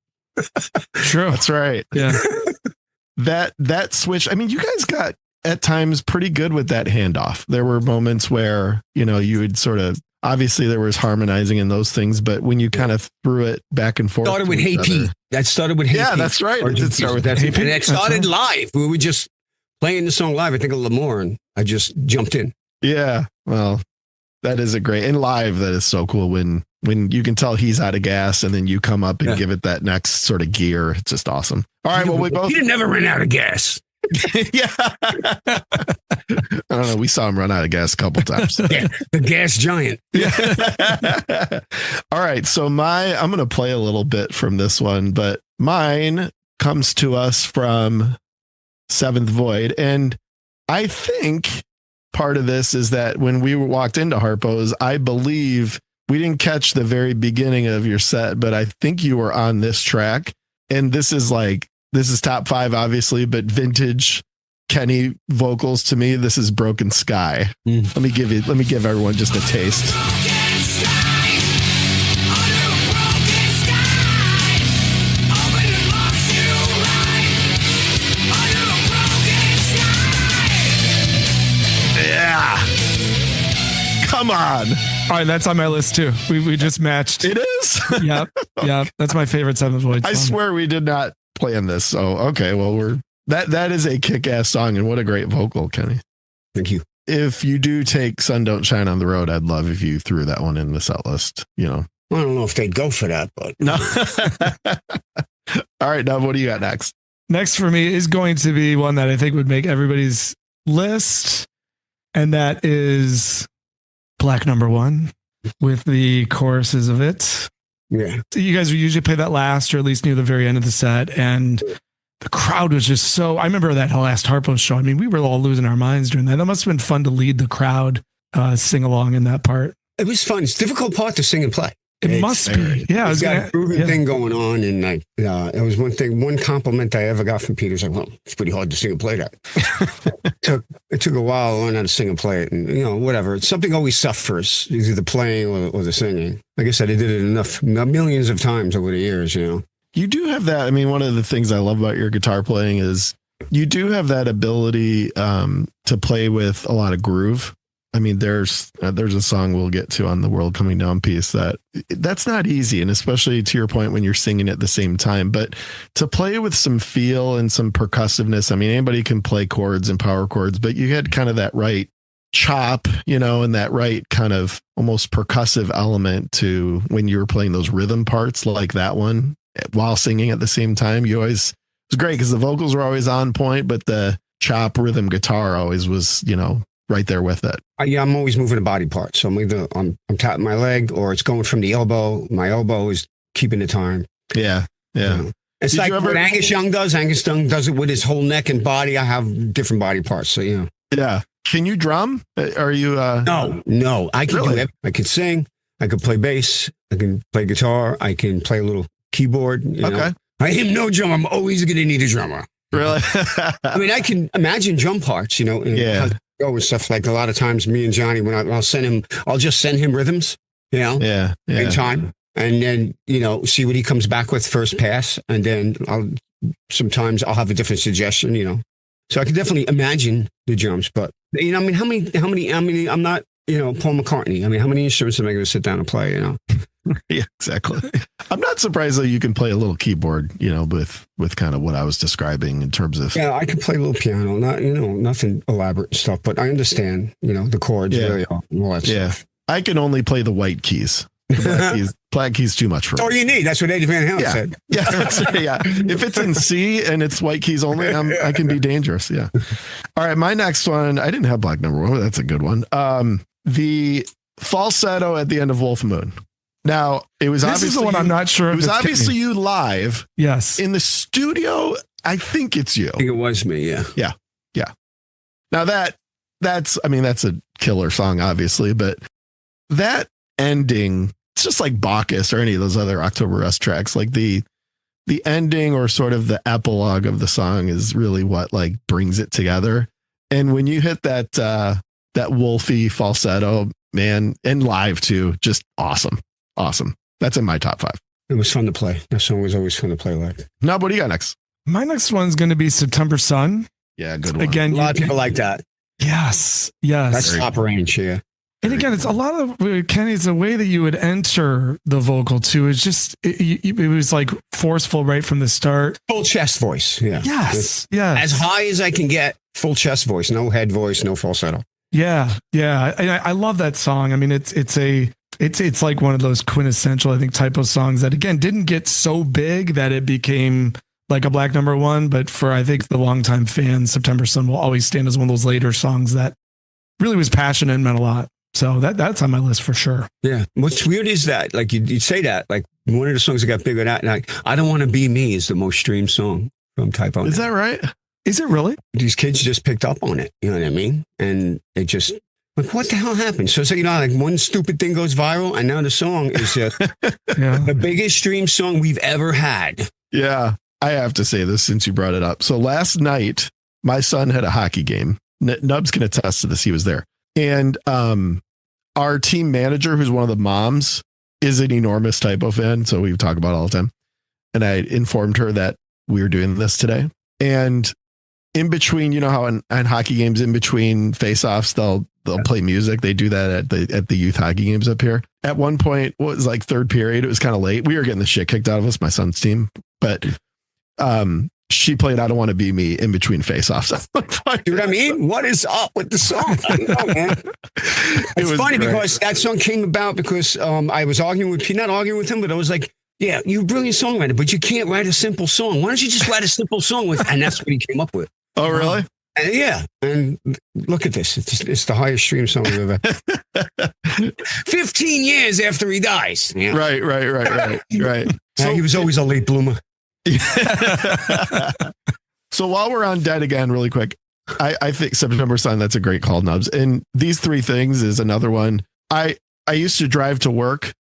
True. That's right. Yeah. That switch. I mean, you guys got at times pretty good with that handoff. There were moments where, you would sort of, obviously there was harmonizing in those things, but when you kind of threw it back and forth. Started with Hey Pete. That started with Hey Pete. Yeah, that's right. It did start with Hey Pete. And it started live. We were just playing the song live. I think of Lemoore, and I just jumped in. Yeah. Well, that is a great, and live, that is so cool when you can tell he's out of gas and then you come up and give it that next sort of gear. It's just awesome. All right. Well, he never ran out of gas. Yeah. I don't know. We saw him run out of gas a couple times. Yeah, the gas giant. Yeah. All right. So I'm going to play a little bit from this one, but mine comes to us from Seventh Void. And I think part of this is that when we walked into Harpo's, I believe we didn't catch the very beginning of your set, but I think you were on this track. And this is top 5, obviously, but vintage Kenny vocals to me. This is Broken Sky. Let me give everyone just a taste. Yeah. Come on. All right, that's on my list too. We just matched. It is? Yep. That's my favorite Seventh Void song. I swear we did not plan this. So, okay, well, that is a kick-ass song, and what a great vocal, Kenny. Thank you. If you do take Sun Don't Shine on the Road, I'd love if you threw that one in the set list, I don't know if they'd go for that, but no. All right, now what do you got next? Next for me is going to be one that I think would make everybody's list, and that is Black Number One with the choruses of it. Yeah. So you guys would usually play that last, or at least near the very end of the set. And the crowd was just so, I remember that last Harpo show. I mean, we were all losing our minds during that. That must have been fun to lead the crowd, sing along in that part. It was fun. It's a difficult part to sing and play. It must be. Yeah. It's got a groovy thing going on. And it was one compliment I ever got from Peter. Was like, well, it's pretty hard to sing and play that. It took a while to learn how to sing and play it. And, whatever. Something always suffers, either the playing or the singing. Like I said, I did it millions of times over the years, You do have that. I mean, one of the things I love about your guitar playing is you do have that ability to play with a lot of groove. I mean, there's a song we'll get to on the World Coming Down piece that's not easy. And especially to your point when you're singing at the same time, but to play with some feel and some percussiveness. I mean, anybody can play chords and power chords, but you had kind of that right chop, and that right kind of almost percussive element to when you were playing those rhythm parts like that one while singing at the same time. It was great because the vocals were always on point, but the chop rhythm guitar always was, right there with it. I'm always moving a body part. So I'm tapping my leg, or it's going from the elbow. My elbow is keeping the time. Yeah. It's like what Angus Young does. Angus Young does it with his whole neck and body. I have different body parts. So, Yeah. Can you drum? Are you? No. I can do it. I can sing. I can play bass. I can play guitar. I can play a little keyboard. Okay. I am no drummer. I'm always going to need a drummer. Really? I mean, I can imagine drum parts, Yeah. And stuff. Like a lot of times me and Johnny, when I'll just send him rhythms, Yeah. in time. And then, see what he comes back with first pass. And then sometimes I'll have a different suggestion, So I can definitely imagine the drums, but how many, I'm not, Paul McCartney. I mean, how many instruments am I going to sit down and play, Yeah, exactly. I'm not surprised that you can play a little keyboard, with kind of what I was describing in terms of. Yeah, I can play a little piano, not, nothing elaborate stuff, but I understand, the chords really all that stuff. I can only play the white keys. The black keys too much for me. All you need. That's what Eddie Van Halen said. Yeah. If it's in C and it's white keys only, I can be dangerous. Yeah. All right. My next one, I didn't have Black Number One. That's a good one. The falsetto at the end of Wolf Moon. Now, it was this is the one I'm not sure. It was obviously you live. Yes. In the studio, I think it's you. I think it was me. Yeah. Yeah. Now that's a killer song, obviously, but that ending, it's just like Bacchus or any of those other October Rust tracks. Like the ending or sort of the epilogue of the song is really what like brings it together. And when you hit that Wolfie falsetto, man, and live too, just awesome. That's in my top 5. It was fun to play. That song was always fun to play live. Now, what do you got next? My next one's going to be September Sun. Yeah, good one. Again, a lot of people like that. Yes. That's top range, yeah. And again, it's a lot of, Kenny, it's a way that you would enter the vocal too. It's just, it was like forceful right from the start. Full chest voice, yeah. Yes, yes. As high as I can get, full chest voice, no head voice, no falsetto. Yeah, yeah. I love that song. I mean, it's like one of those quintessential, I think, type of songs that, again, didn't get so big that it became like a black number one. But for, I think, the longtime fans, September Sun will always stand as one of those later songs that really was passionate and meant a lot. So that's on my list for sure. Yeah. What's weird is that, like, you'd say that, like, one of the songs that got bigger than that, like, I Don't Want to Be Me is the most streamed song from Type O. Is that right? Is it really? These kids just picked up on it. You know what I mean? And it just, like, what the hell happened? So, like one stupid thing goes viral, and now the song is just the biggest stream song we've ever had. Yeah. I have to say this since you brought it up. So last night, my son had a hockey game. Nubs can attest to this. He was there. And our team manager, who's one of the moms, is an enormous Type O fan. So we talk about it all the time. And I informed her that we were doing this today. And in between, you know how in hockey games, in between face-offs, they'll play music. They do that at the youth hockey games up here. At one point, what was like third period, it was kind of late. We were getting the shit kicked out of us, my son's team. But she played I Don't Want to Be Me in between face-offs. Dude, I mean, what is up with the song? I don't know, man. It's funny great. Because that song came about because I was arguing with Pete, not arguing with him, but I was like, yeah, you're a brilliant songwriter, but you can't write a simple song. Why don't you just write a simple song with? And that's what he came up with. Oh, really? And yeah. And look at this. It's the highest stream song we've ever had. 15 years after he dies. Yeah. Right. So he was always a late bloomer. So while we're on Dead Again, really quick, I think September Sun, that's a great call, Nubs. And These Three Things is another one. I used to drive to work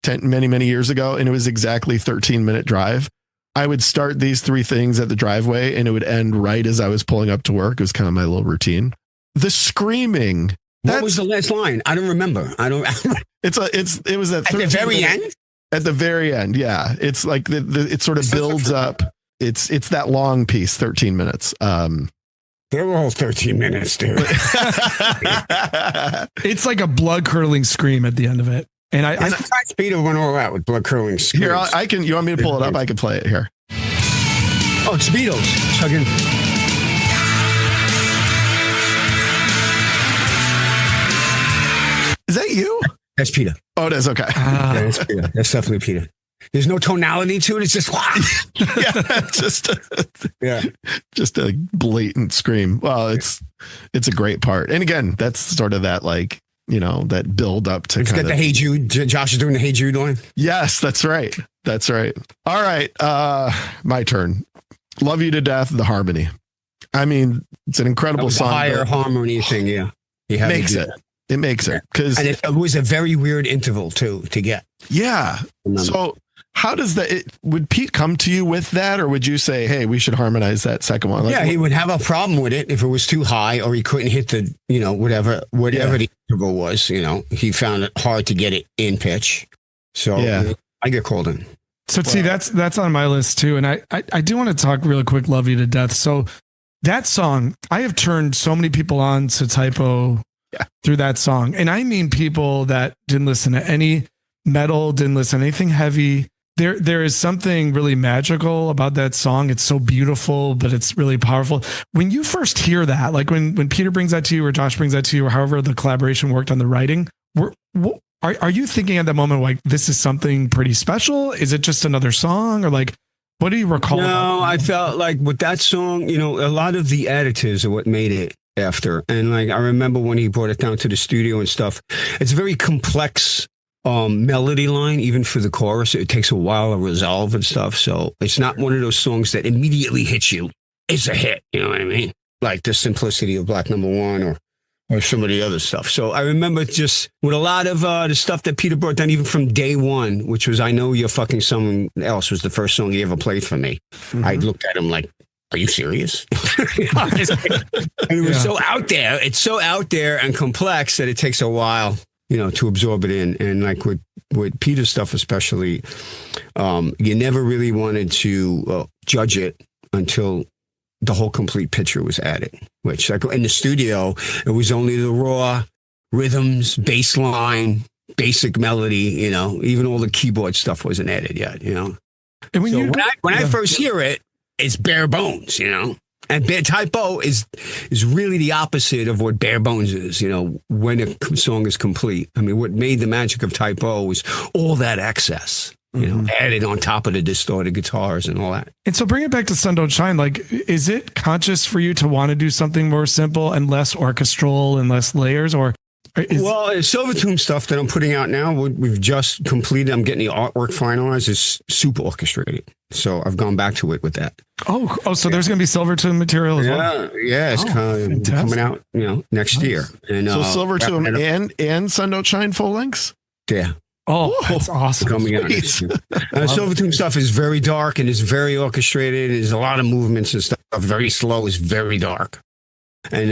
many years ago, and it was exactly 13-minute drive. I would start These Three Things at the driveway, and it would end right as I was pulling up to work. It was kind of my little routine. The screaming. What was the last line? I don't remember. It was at the very end. At the very end, yeah. It's like it sort of builds up. It's that long piece, 13 minutes. They're all 13 minutes, dude. It's like a blood-curdling scream at the end of it. And I Peter went all out with blood-curdling screams. Here, I can. You want me to pull it up? I can play it here. Oh, it's Beatles. Is that you? That's Peter. Oh, it is. Okay. Yeah, that's Peter. That's definitely Peter. There's no tonality to it. It's just just a blatant scream. Well, it's a great part. And again, that's sort of that, like, you know, that build up to. Let's get the Hey Jude. Josh is doing the Hey Jude line. Yes, that's right. That's right. All right. My turn. Love You to Death, the harmony. I mean, it's an incredible song. Higher harmony thing, yeah. It makes it because it was a very weird interval to get. Yeah. So how does that? Would Pete come to you with that, or would you say, "Hey, we should harmonize that second one"? Like, he would have a problem with it if it was too high, or he couldn't hit the, whatever the interval was. He found it hard to get it in pitch. So I get called in. So see, that's on my list too, and I do want to talk real quick. Love You to Death. So that song, I have turned so many people on to Type O through that song, and I mean people that didn't listen to any metal, didn't listen to anything heavy. There is something really magical about that song. It's so beautiful, but it's really powerful. When you first hear that, like when Peter brings that to you or Josh brings that to you or however the collaboration worked on the writing, are you thinking at that moment, like, this is something pretty special? Is it just another song, or like, what do you recall? No, I felt like with that song, a lot of the additives are what made it after. And like, I remember when he brought it down to the studio and stuff, it's a very complex melody line, even for the chorus. It takes a while to resolve and stuff. So it's not one of those songs that immediately hits you. It's a hit. You know what I mean? Like the simplicity of Black Number One or some of the other stuff. So I remember just with a lot of the stuff that Peter brought down, even from day one, which was I Know You're Fucking Someone Else, was the first song he ever played for me. Mm-hmm. I looked at him like, are you serious? And it was so out there. It's so out there and complex that it takes a while, to absorb it in. And like with Peter's stuff, especially, you never really wanted to judge it until the whole complete picture was added, which like in the studio, it was only the raw rhythms, bass line, basic melody, even all the keyboard stuff wasn't added yet, And when I first hear it, it's bare bones, And Type O is really the opposite of what bare bones is, when a song is complete. I mean, what made the magic of Type O was all that excess. Added on top of the distorted guitars and all that. And so bring it back to Sun Don't Shine. Like, is it conscious for you to want to do something more simple and less orchestral and less layers? Well, Silver Tomb stuff that I'm putting out now, we've just completed. I'm getting the artwork finalized. Is super orchestrated. So I've gone back to it with that. So there's going to be Silver Tomb material as well? Yeah, it's coming out, next year. And so Silver Tomb and Sun Don't Shine full lengths? Yeah. Oh, that's awesome. Coming out. Silver Tomb stuff is very dark and is very orchestrated. There's a lot of movements and stuff. Very slow, is very dark. And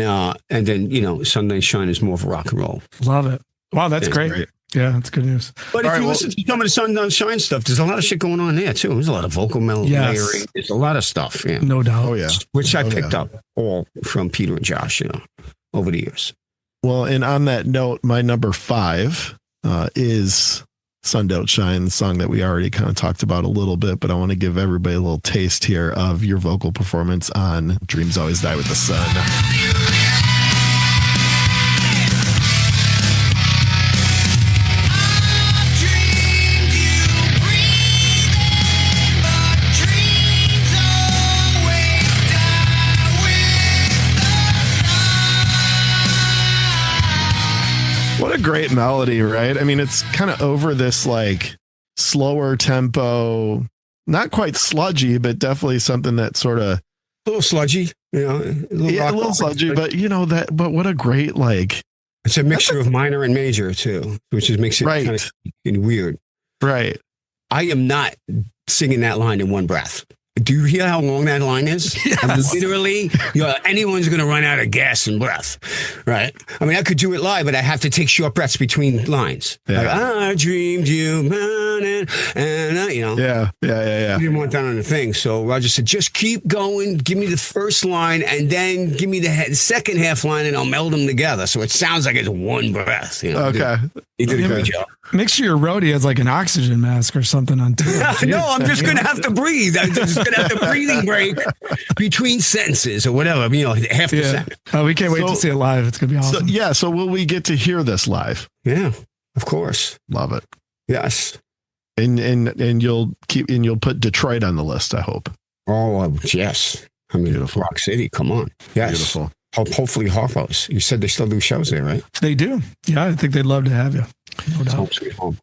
then, Sun Don't Shine is more of a rock and roll. Love it. Wow, that's great. Yeah, that's good news. But if you listen to some of the Sun Don't Shine stuff, there's a lot of shit going on there, too. There's a lot of vocal layering. There's a lot of stuff. Yeah. No doubt. Oh, yeah. Which I picked up all from Peter and Josh, over the years. Well, and on that note, my number 5 is Sun Don't Shine, the song that we already kind of talked about a little bit, but I want to give everybody a little taste here of your vocal performance on Dreams Always Die with the Sun. What a great melody, right? I mean, it's kind of over this like slower tempo, not quite sludgy, but definitely something that sort of a little sludgy, a little sludgy, but but what a great, it's a mixture of minor and major too, which makes it kind of weird. Right. I am not singing that line in one breath. Do you hear how long that line is? Yes. I mean, literally, anyone's going to run out of gas and breath, right? I mean, I could do it live, but I have to take short breaths between lines. Yeah. Like, I dreamed you, and Yeah. I didn't want that on the thing. So Roger said, just keep going. Give me the first line, and then give me the second half line, and I'll meld them together. So it sounds like it's one breath. Okay. He did a great job. Make sure your roadie has like an oxygen mask or something on too. No, I'm just going to have to breathe. I'm just going to have a breathing break between sentences or whatever, half the sentence. Oh, we can't wait to see it live. It's going to be awesome. So will we get to hear this live? Yeah, of course. Love it. Yes. And you'll put Detroit on the list, I hope. Oh, yes. I mean, beautiful. Rock City, come on. Yes. Beautiful. Hopefully Harpo's. You said they still do shows there, right? They do. Yeah, I think they'd love to have you. No doubt. Home sweet home.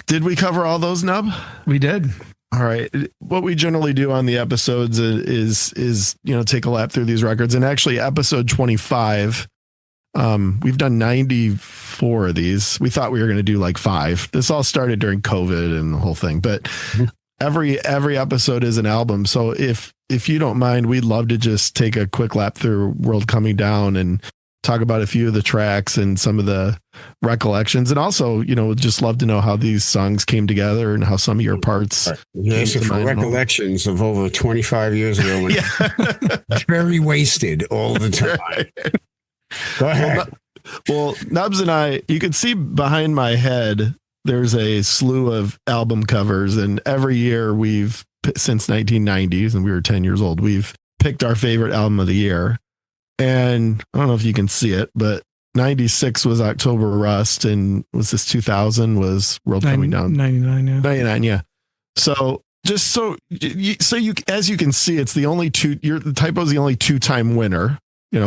Did we cover all those, Nub? We did. All right. What we generally do on the episodes is take a lap through these records. And actually, episode 25, we've done 94 of these. We thought we were going to do like 5. This all started during COVID and the whole thing. But every episode is an album. So if you don't mind, we'd love to just take a quick lap through World Coming Down and talk about a few of the tracks and some of the recollections. And also, just love to know how these songs came together and how some of your parts. Yes, for recollections of over 25 years ago. Very wasted all the time. Go ahead. Well, Nubs and I, you can see behind my head, there's a slew of album covers. And every year since 1990s, and we were 10 years old, we've picked our favorite album of the year. And I don't know if you can see it, but 96 was October Rust, and was this 2000 was World Coming Down? 99, yeah. 99, yeah. So just so you, as you can see, it's the only the Typo's the only 2-time winner,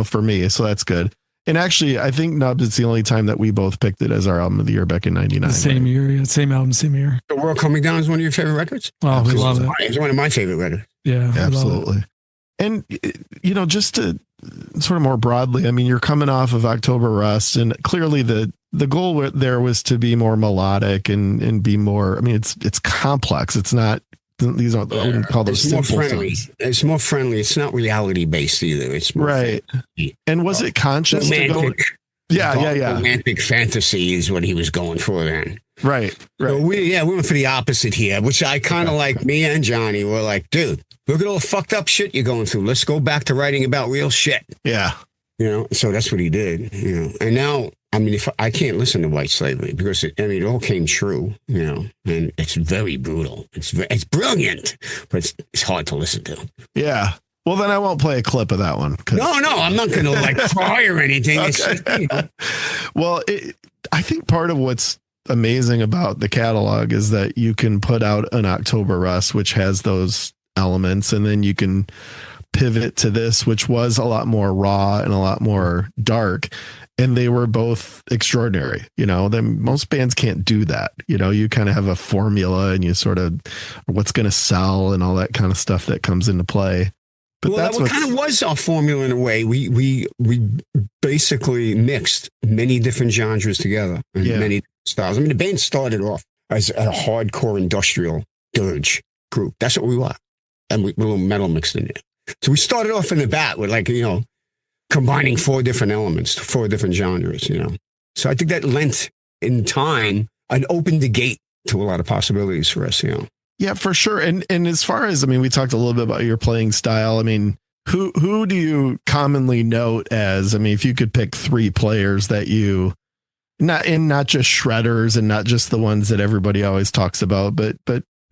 for me. So that's good. And actually, I think Nubs, it's the only time that we both picked it as our album of the year back in 99. The same year, yeah, same album, same year. The World Coming Down is one of your favorite records? Oh, we love it. It's one of my favorite records. Yeah, absolutely. And, just to sort of more broadly, I mean, you're coming off of October Rust, and clearly the goal there was to be more melodic and be more, I mean, it's complex. It's not, these aren't, I wouldn't call those simple songs. It's more friendly. It's not reality based either. It's more right. And was it conscious to go? Yeah. Romantic fantasy is what he was going for then. Right. So we went for the opposite here, which I kind of like. Me and Johnny were like, dude, look at all the fucked up shit you're going through. Let's go back to writing about real shit. Yeah. So that's what he did, And now, I mean, if I can't listen to White Slavery because it all came true, and it's very brutal. It's brilliant, but it's hard to listen to. Yeah. Well, then I won't play a clip of that one. No, I'm not going to cry or anything. Okay. Well, I think part of what's amazing about the catalog is that you can put out an October Rust, which has those elements, and then you can pivot to this, which was a lot more raw and a lot more dark. And they were both extraordinary. Then most bands can't do that. You kind of have a formula and you sort of what's going to sell and all that kind of stuff that comes into play. But that kind of was our formula in a way. We basically mixed many different genres together and many styles. I mean, the band started off as a hardcore industrial dirge group. That's what we were. And with a little metal mixed in there. So we started off in the bat with combining 4 different elements, 4 different genres, So I think that lent in time and opened the gate to a lot of possibilities for us, Yeah, for sure. And as far as, we talked a little bit about your playing style. Who do you commonly note as, if you could pick 3 players that you, not just shredders and not just the ones that everybody always talks about, but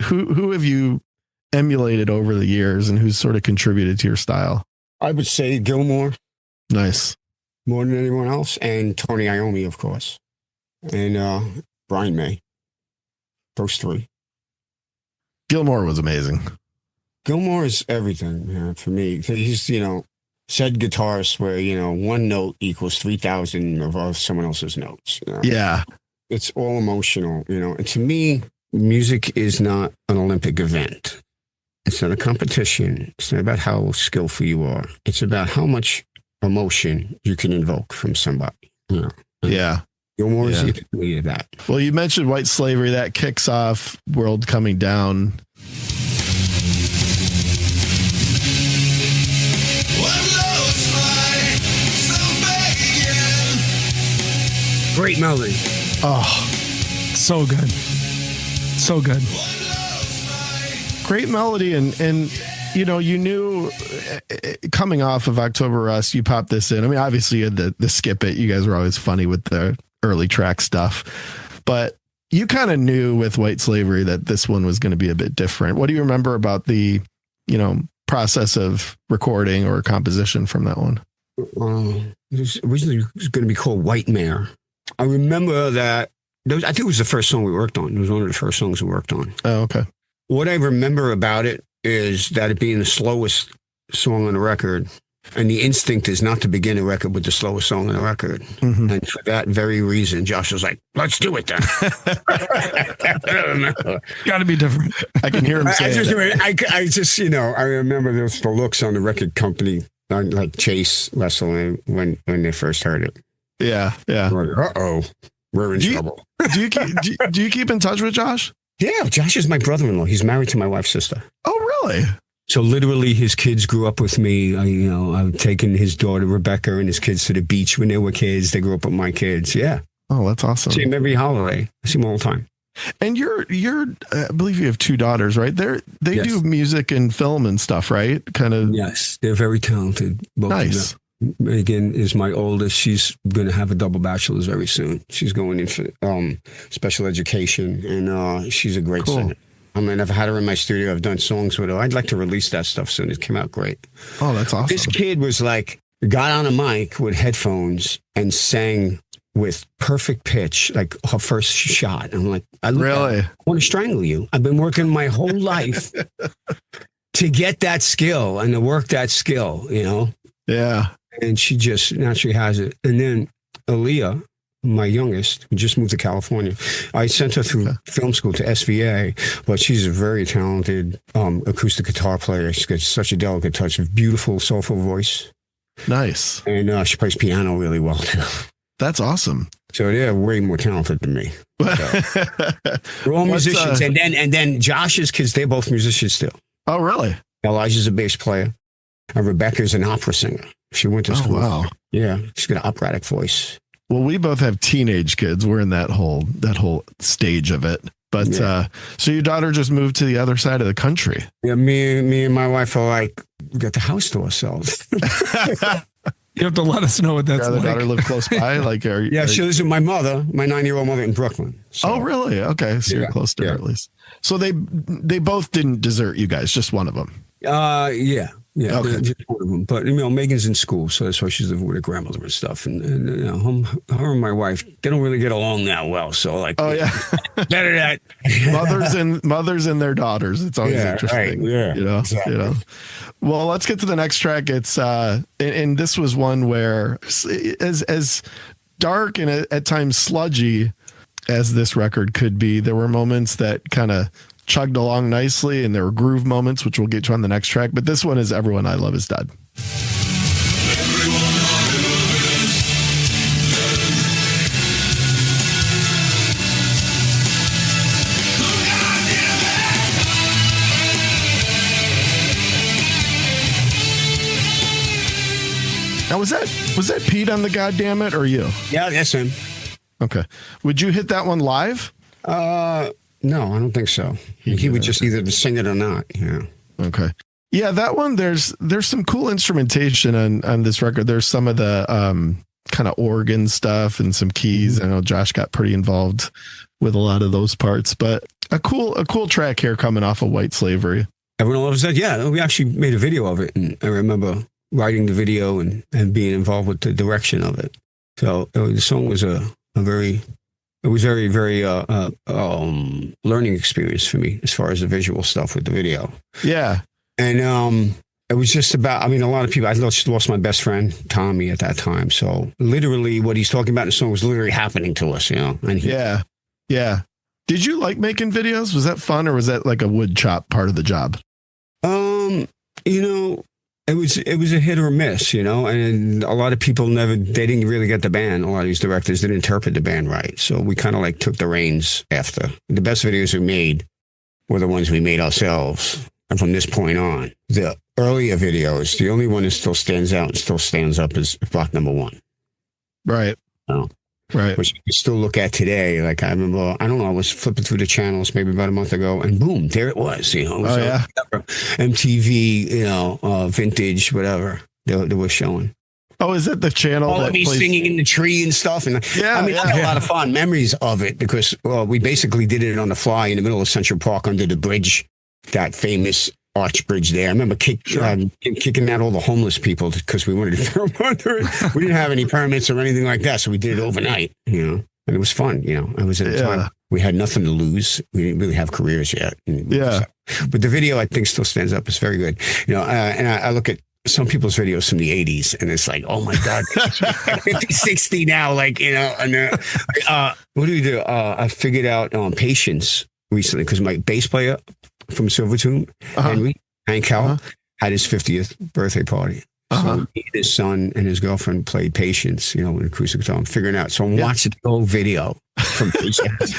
who have you emulated over the years and who's sort of contributed to your style? I would say Gilmore. Nice. More than anyone else. And Tony Iommi, of course. And Brian May. Those 3. Gilmore was amazing. Gilmore is everything, man, for me. He's, said guitarist where, one note equals 3,000 of someone else's notes. Yeah. It's all emotional, And to me, music is not an Olympic event. It's not a competition. It's not about how skillful you are. It's about how much emotion you can invoke from somebody. Yeah. Gilmore is the epitome of that. Well, you mentioned White Slavery. That kicks off World Coming Down. Great melody. Oh, so good. So good. Great melody. And you knew coming off of October Rust, you popped this in. Obviously you had the skip it. You guys were always funny with the early track stuff, but you kind of knew with White Slavery that this one was going to be a bit different. What do you remember about the, process of recording or composition from that one? It was originally going to be called White Mare. I remember that. I think it was the first song we worked on. It was one of the first songs we worked on. Oh, okay. What I remember about it is that it being the slowest song on the record, and the instinct is not to begin a record with the slowest song on the record. Mm-hmm. And for that very reason, Josh was like, let's do it then. Got to be different. I can hear him saying I remember the looks on the record company, like Chase Russell, when they first heard it. Yeah. Like, uh-oh, we're in trouble. Do you keep in touch with Josh? Yeah, Josh is my brother-in-law. He's married to my wife's sister. Oh, really? So literally his kids grew up with me. I've taken his daughter, Rebecca, and his kids to the beach when they were kids. They grew up with my kids. Yeah. Oh, that's awesome. I see him every holiday. I see him all the time. And you're I believe you have 2 daughters, right? They do music and film and stuff, right? Kind of. Yes, they're very talented. Both nice. Megan is my oldest. She's going to have a double bachelor's very soon. She's going in for special education, and she's a great singer. I've had her in my studio. I've done songs with her. I'd like to release that stuff soon. It came out great. Oh, that's awesome. This kid was got on a mic with headphones and sang with perfect pitch, like her first shot. I'm like, I want to strangle you. I've been working my whole life to get that skill and to work that skill, Yeah. And she just naturally has it. And then Aaliyah, my youngest, who just moved to California, I sent her through film school to SVA, but she's a very talented acoustic guitar player. She's got such a delicate touch, a beautiful, soulful voice. Nice. And she plays piano really well, too. That's awesome. So they're way more talented than me. So, we're all musicians. And then Josh's kids, they're both musicians still. Oh, really? Elijah's a bass player. And Rebecca's an opera singer. She went to school. Oh, wow. Yeah, she's got an operatic voice. Well, we both have teenage kids. We're in that whole stage of it. But so your daughter just moved to the other side of the country. Yeah, me and my wife are like, we got the house to ourselves. You have to let us know what that's your other like. daughter live close by? Like, she lives with my mother, my 9-year-old mother in Brooklyn. So. Oh, really? Okay, so you're close to her at least. So they both didn't desert you guys, just one of them. Yeah. Okay. Just one of them. But Megan's in school, so that's why she's living with her grandmother and stuff. And her and my wife, they don't really get along that well. So like, oh yeah, better that mothers and their daughters. It's always interesting. Right. Yeah, exactly. Well, let's get to the next track. It's and this was one where as dark and at times sludgy as this record could be, there were moments that kind of chugged along nicely, and there were groove moments, which we'll get to on the next track. But this one is Everyone I Love Is Dead. Now, was that Pete on the Goddamn It or you? Yeah, that's him. Okay. Would you hit that one live? No, I don't think so. He would just either sing it or not. Yeah. Okay. Yeah, that one. There's some cool instrumentation on this record. There's some of the kind of organ stuff and some keys. I know Josh got pretty involved with a lot of those parts, but a cool track here coming off of White Slavery. Everyone loves that. Yeah, we actually made a video of it, and I remember writing the video and being involved with the direction of it. So the song was very, very learning experience for me as far as the visual stuff with the video. Yeah. And it was just about, a lot of people, I lost my best friend, Tommy, at that time. So literally what he's talking about in the song was literally happening to us, And Yeah. Did you like making videos? Was that fun, or was that like a wood chop part of the job? It was a hit or miss, and a lot of people they didn't really get the band. A lot of these directors didn't interpret the band right. So we kind of like took the reins after. The best videos we made were the ones we made ourselves. And from this point on, the earlier videos, the only one that still stands out and still stands up is Block Number 1. Right. Right. Which you can still look at today. Like I remember, I was flipping through the channels maybe about a month ago, and boom, there it was. MTV, vintage, whatever they were showing. Oh, is that the channel? All of me singing in the tree and stuff. And I had a lot of fond memories of it because we basically did it on the fly in the middle of Central Park under the bridge, that famous arch bridge there. I remember kicking out all the homeless people because we wanted to film under it. We didn't have any permits or anything like that, so we did it overnight, and it was fun. It was at a time we had nothing to lose. We didn't really have careers yet. But the video, I think, still stands up. It's very good. And I look at some people's videos from the 80s, and it's like, oh my God, 50, 60 now, like, and what do we do? I figured out Patience recently because my bass player from Silvertune, Hank Howell, had his 50th birthday party. So his son and his girlfriend played Patience, with acoustic guitar. I'm figuring out. So I'm watching the whole video from Patience.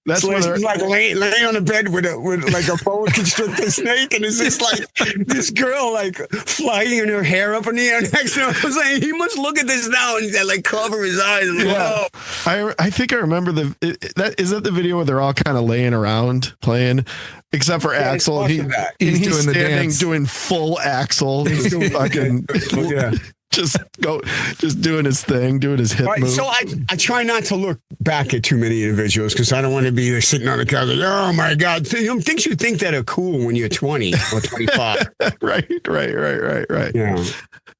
That's so he's like laying on the bed with like a boa constrictor snake, and it's just like this girl like flying her hair up in the air next to him. I was like, he must look at this now and like cover his eyes. And I think I remember is that the video where they're all kind of laying around playing, except for Axel. He's doing the dance, doing full Axel, fucking just doing his thing, doing his hip move. So I try not to look back at too many individuals because I don't want to be sitting on the couch like, oh my God, things you think that are cool when you're 20 or 25. Right. Yeah.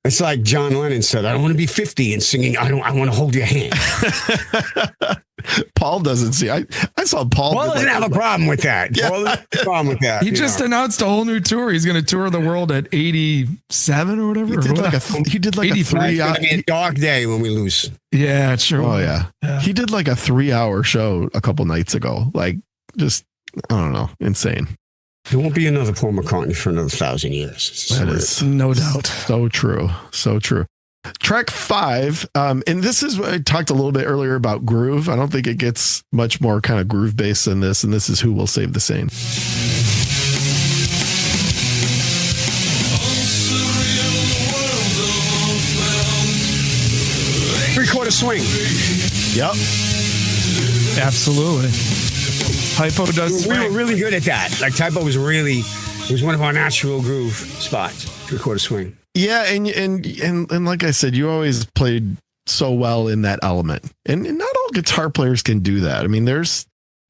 It's like John Lennon said, I don't want to be 50 and singing, I want to hold your hand. Paul doesn't see. I saw Paul. Paul doesn't have a problem with that. Yeah. Paul doesn't have a problem with that. He just announced a whole new tour. He's going to tour the world at 87 or whatever. He did like 85. a 3 hour. It's going to be a dark day when we lose. Yeah, sure. Oh yeah. He did like a 3-hour show a couple nights ago. Like just, I don't know, insane. There won't be another Paul McCartney for another 1,000 years. That is no doubt. So true. Track 5, and this is what I talked a little bit earlier about groove. I don't think it gets much more kind of groove based than this, and this is Who Will Save the Sane. three-quarter swing. Yep. Absolutely. Hypo does We swing. were really good at that. Like Typo was it was one of our natural groove spots. Three-quarter swing. Yeah, and like I said, you always played so well in that element. And not all guitar players can do that. I mean,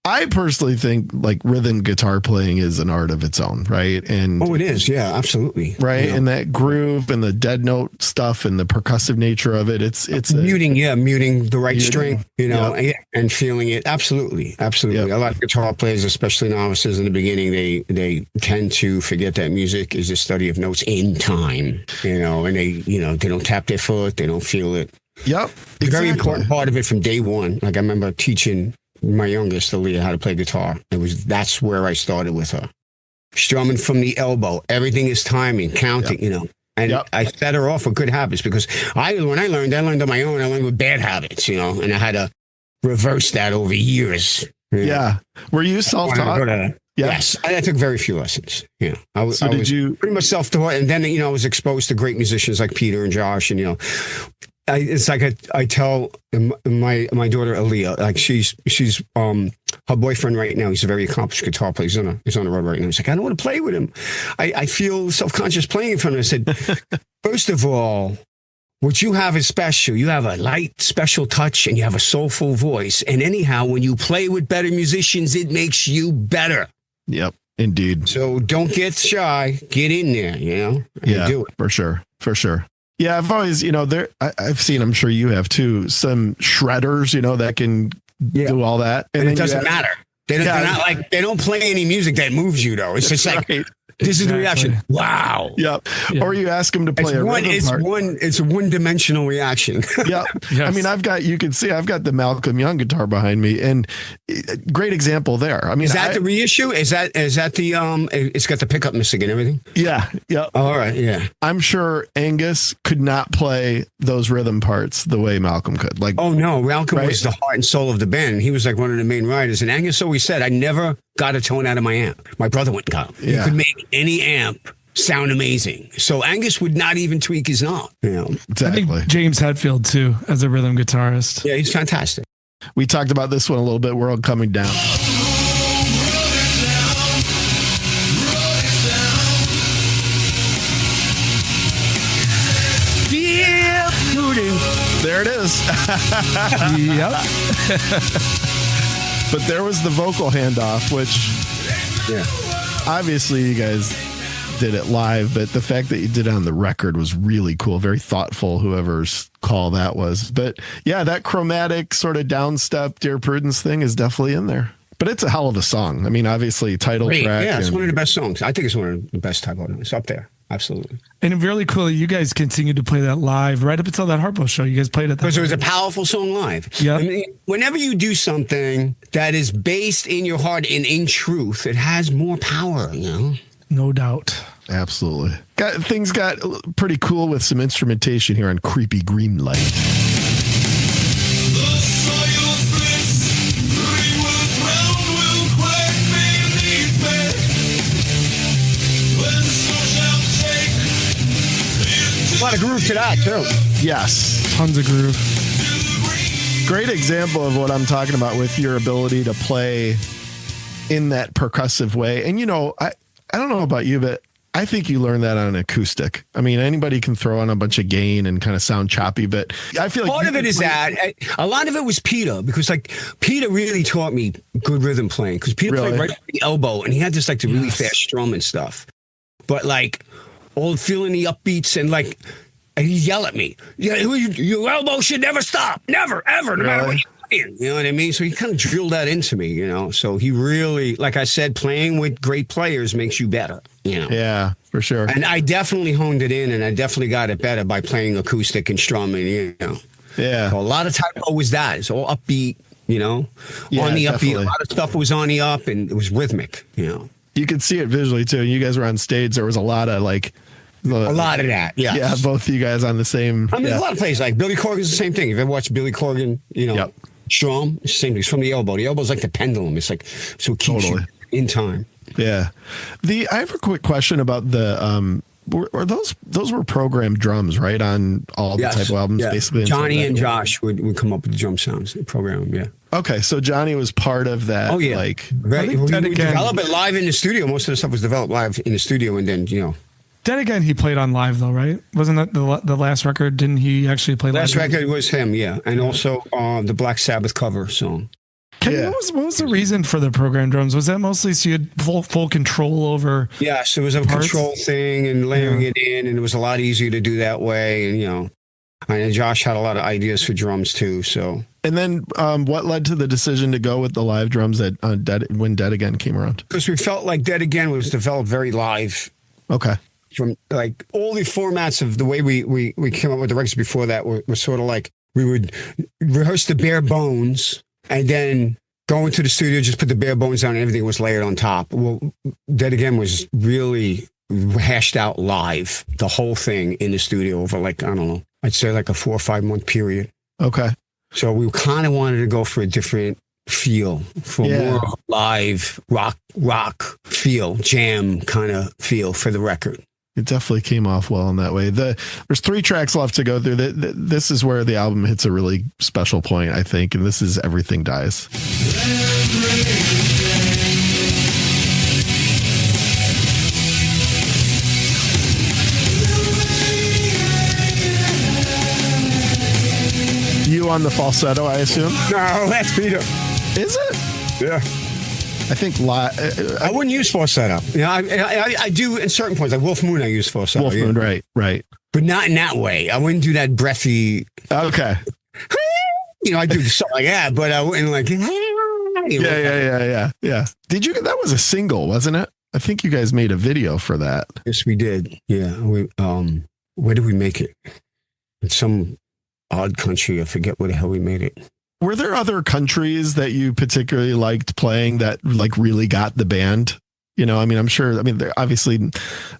I personally think like rhythm guitar playing is an art of its own, right? And it is. Yeah, absolutely. right. Yeah. And that groove and the dead note stuff and the percussive nature of it. It's muting the right string, and feeling it. Absolutely. Absolutely. Yep. A lot of guitar players, especially novices in the beginning, they tend to forget that music is a study of notes in time, and they don't tap their foot. They don't feel it. Yep. Exactly. A very important part of it from day one. Like I remember teaching my youngest, Aaliyah, how to play guitar. That's where I started with her. Strumming from the elbow. Everything is timing, counting, And I set her off with good habits because when I learned on my own. I learned with bad habits, and I had to reverse that over years. Yeah. Were you self-taught? Yes. I took very few lessons. Yeah. I was pretty much self-taught. And then, I was exposed to great musicians like Peter and Josh and, it's like I tell my daughter Aaliyah, like she's her boyfriend right now. He's a very accomplished guitar player. He's on the road right now. He's like, I don't want to play with him. I feel self-conscious playing in front of him. I said, first of all, what you have is special. You have a light, special touch, and you have a soulful voice. And anyhow, when you play with better musicians, it makes you better. Yep, indeed. So don't get shy. Get in there. And do it for sure. Yeah, I've always, I've seen, I'm sure you have too, some shredders, that can do all that. And it doesn't matter. They're not they don't play any music that moves you though. It's just like, this is the reaction. Wow. Yep. Yeah. Or you ask them to play it's a one-dimensional reaction. Yep. Yes. I mean, you can see I've got the Malcolm Young guitar behind me and great example there. I mean, is that the reissue? Is that the, it's got the pickup missing and everything? Yeah. Yep. All right. Yeah. I'm sure Angus could not play those rhythm parts the way Malcolm could. Like, oh no, Malcolm was the heart and soul of the band. He was like one of the main writers. And Angus always said, I never got a tone out of my amp. My brother went and got him. He could make any amp sound amazing. So Angus would not even tweak his knob. Exactly. I think James Hetfield too, as a rhythm guitarist. Yeah, he's fantastic. We talked about this one a little bit. We're all coming down. There it is. Yep. But there was the vocal handoff, which obviously you guys did it live, but the fact that you did it on the record was really cool. Very thoughtful, whoever's call that was. But yeah, that chromatic sort of downstep Dear Prudence thing is definitely in there. But it's a hell of a song. I mean, obviously, title track. Yeah, it's one of the best songs. I think it's one of the best type of songs. It's up there. Absolutely. And really cool that you guys continued to play that live right up until that Harpo show. You guys played it. Because it was a powerful song live. Yeah. I mean, whenever you do something that is based in your heart and in truth, it has more power, No doubt. Absolutely. Things got pretty cool with some instrumentation here on Creepy Green Light. A lot of groove to that, too. Yes. Tons of groove. Great example of what I'm talking about with your ability to play in that percussive way. And, I don't know about you, but I think you learn that on an acoustic. I mean, anybody can throw on a bunch of gain and kind of sound choppy, but I feel like part of it is that a lot of it was Peter, because Peter really taught me good rhythm playing, because Peter played right from the elbow and he had this the really fast strum and stuff. But all feeling the upbeats and he'd yell at me. Your elbow should never stop. Never, ever, no matter what you're playing. You know what I mean? So he kind of drilled that into me, So he really, like I said, playing with great players makes you better, Yeah, for sure. And I definitely honed it in, and I definitely got it better by playing acoustic and strumming, Yeah. So a lot of typo was that. It's all upbeat, Yeah, on the definitely. upbeat. A lot of stuff was on the up, and it was rhythmic, You could see it visually too. You guys were on stage. There was a lot of a lot of that. Yeah. Yeah, both of you guys on the same. I mean, a lot of plays Billy Corgan's the same thing. If you ever watch Billy Corgan, strum, it's the same thing. It's from the elbow. The elbow's like the pendulum. It's so it keeps you in time. Yeah. I have a quick question about the were those were programmed drums, right? On all the type of albums, basically. Johnny and Josh would come up with the drum sounds, program them, yeah. Okay, so Johnny was part of that. Oh, yeah. Like, we developed it live in the studio. Most of the stuff was developed live in the studio, and then, Then again, he played on live, though, right? Wasn't that the last record? Didn't he actually play live? Last record was him, yeah. And also the Black Sabbath cover song. Kenny, what was the reason for the program drums? Was that mostly so you had full control over? Yes, it was a parts? control thing and layering it in, and it was a lot easier to do that way. And, and Josh had a lot of ideas for drums, too, so. And then what led to the decision to go with the live drums when Dead Again came around? Because we felt like Dead Again was developed very live. Okay. From like all the formats of the way we came up with the records before that were sort of like we would rehearse the bare bones and then go into the studio, just put the bare bones down and everything was layered on top. Well, Dead Again was really hashed out live, the whole thing in the studio over like, I don't know, I'd say like a 4 or 5 month period. Okay. So we kind of wanted to go for a different feel, for more live rock feel, jam kind of feel for the record. It definitely came off well in that way. There's 3 tracks left to go through. This is where the album hits a really special point, I think, and this is Everything Dies. You on the falsetto, I assume? No, that's Peter. Is it? Yeah. I think I wouldn't use falsetto. I do at certain points. Like Wolf Moon, I use falsetto. Wolf Moon, right. But not in that way. I wouldn't do that breathy. Okay. I do something like that, but I wouldn't like. Yeah. Did you? That was a single, wasn't it? I think you guys made a video for that. Yes, we did. Yeah. Where did we make it? In some odd country. I forget where the hell we made it. Were there other countries that you particularly liked playing that like really got the band? I'm sure, there obviously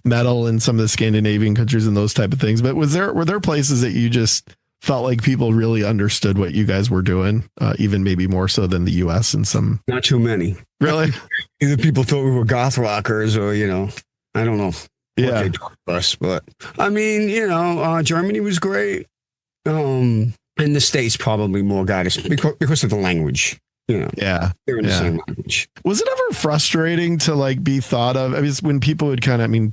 metal in some of the Scandinavian countries and those type of things, but were there places that you just felt like people really understood what you guys were doing, even maybe more so than the US and some? Not too many. Really? Either people thought we were goth rockers or, I don't know. Yeah. What they taught us, but Germany was great. In the States, probably more got us because of the language. Yeah. They're in the same language. Was it ever frustrating to like be thought of? When people would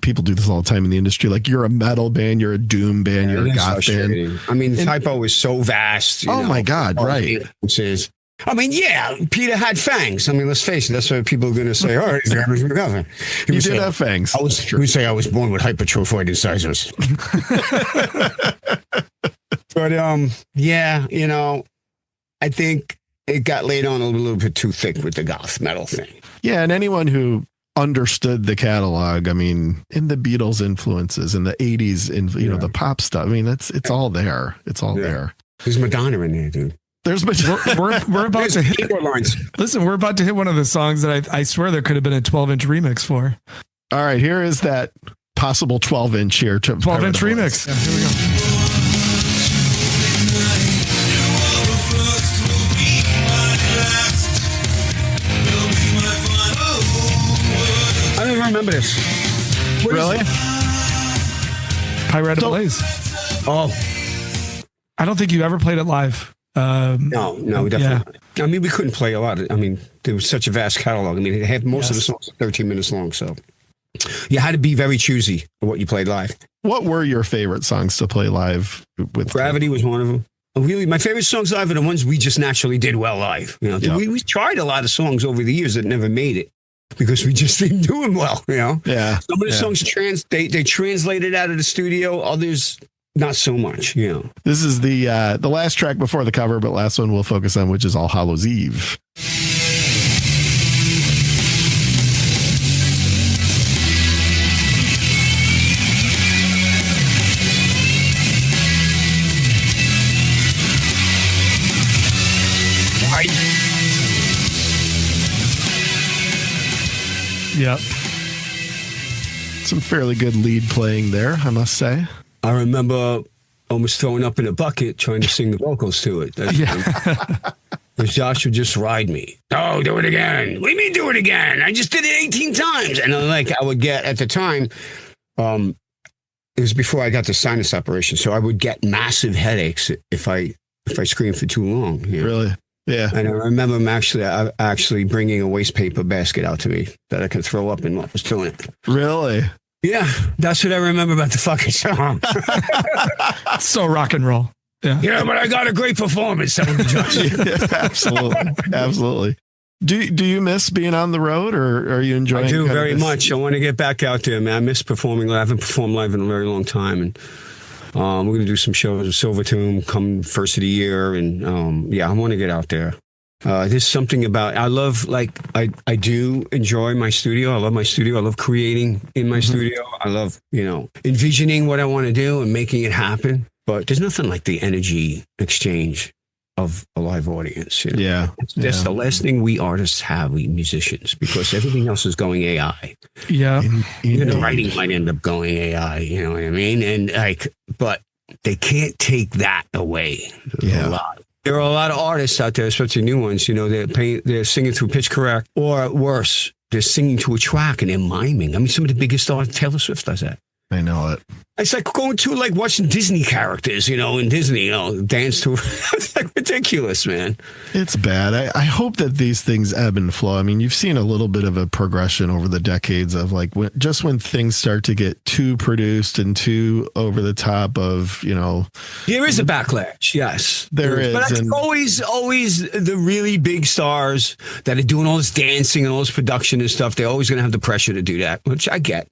people do this all the time in the industry. Like you're a metal band, you're a doom band, you're a goth band. The typo is so vast. My God, right. Peter had fangs. Let's face it. That's what people are going to say. Oh, he's got He did have fangs. We say I was born with hypertrophoid incisors. But I think it got laid on a little bit too thick with the goth metal thing. Yeah, and anyone who understood the catalog, in the Beatles influences in the 80s, the pop stuff, it's all there. It's all there. There's Madonna in there, dude. There's we're about to hit lines. Listen, we're about to hit one of the songs that I swear there could have been a 12-inch remix for. All right, here is that possible 12-inch here. 12-inch remix. Yeah, here we go. I don't even remember this. What really? Pirate Blaze. Oh. I don't think you ever played it live. No, definitely not. We couldn't play a lot. There was such a vast catalog. They had most of the songs 13 minutes long, so you had to be very choosy of what you played live. What were your favorite songs to play live with? Gravity was one of them. Really, my favorite songs live are the ones we just naturally did well live. We tried a lot of songs over the years that never made it because we just didn't do them well. Yeah. Some of the songs they translated out of the studio. Others not so much. This is the last track before the cover, but last one we'll focus on, which is All Hallows Eve. Yep. Some fairly good lead playing there, I must say. I remember almost throwing up in a bucket trying to sing the vocals to it. Because Josh would just ride me. Oh, do it again. What do you mean do it again? I just did it 18 times. And I would get, at the time, it was before I got the sinus operation, so I would get massive headaches if I screamed for too long. You know? Really? Yeah. And I remember him actually bringing a waste paper basket out to me that I could throw up in what I was doing it. Really? Yeah, that's what I remember about the fucking song. So rock and roll. Yeah, but I got a great performance. Yeah, absolutely. Do you miss being on the road, or are you enjoying? I do very much. I want to get back out there, man. I miss performing live. I haven't performed live in a very long time, and we're going to do some shows with Silver Tomb come first of the year, and I want to get out there. There's something about I do enjoy my studio. I love my studio. I love creating in my studio. I love envisioning what I want to do and making it happen. But there's nothing like the energy exchange of a live audience. Yeah. That's the last thing we artists have, we musicians, because everything else is going AI. Yeah. Even the writing might end up going AI, you know what I mean? And but they can't take that away. A lot. There are a lot of artists out there, especially new ones, they're singing through pitch correct, or worse, they're singing to a track and they're miming. I mean, some of the biggest artists, Taylor Swift does that. I know it. It's like going to watching Disney characters, in Disney, dance to. It's like ridiculous, man. It's bad. I hope that these things ebb and flow. I mean, you've seen a little bit of a progression over the decades of when things start to get too produced and too over the top of, There is a backlash. Yes, there is. But it's always the really big stars that are doing all this dancing and all this production and stuff. They're always going to have the pressure to do that, which I get.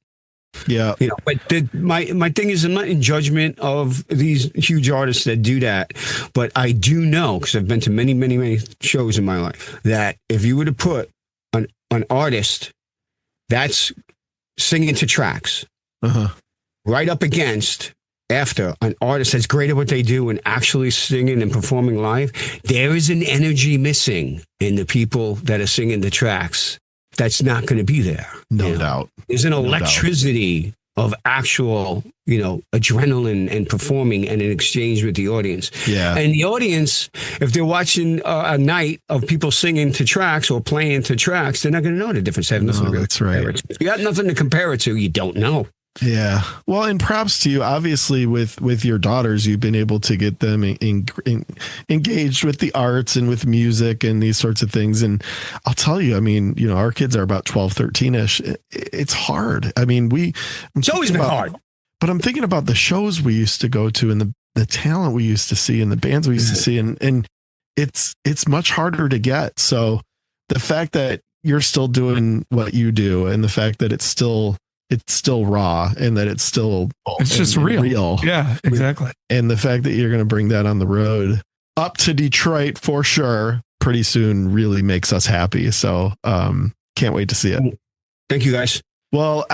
Yeah. But my thing is, I'm not in judgment of these huge artists that do that, but I do know, because I've been to many, many, many shows in my life, that if you were to put an artist that's singing to tracks right up against after an artist that's great at what they do and actually singing and performing live, there is an energy missing in the people that are singing the tracks. That's not going to be there. No doubt. There's an electricity of actual, adrenaline and performing and an exchange with the audience. Yeah. And the audience, if they're watching a night of people singing to tracks or playing to tracks, they're not going to know the difference. That's right. If you got nothing to compare it to, you don't know. Yeah. Well, and props to you. Obviously, with your daughters, you've been able to get them engaged with the arts and with music and these sorts of things. And I'll tell you, I mean, our kids are about 12, 13-ish. It's hard. I mean, it's always been hard. But I'm thinking about the shows we used to go to and the talent we used to see and the bands we used to see. And it's much harder to get. So the fact that you're still doing what you do and the fact that it's still raw and that it's just real. Yeah, exactly. And the fact that you're going to bring that on the road up to Detroit for sure pretty soon really makes us happy. So can't wait to see it. Thank you, guys. Well,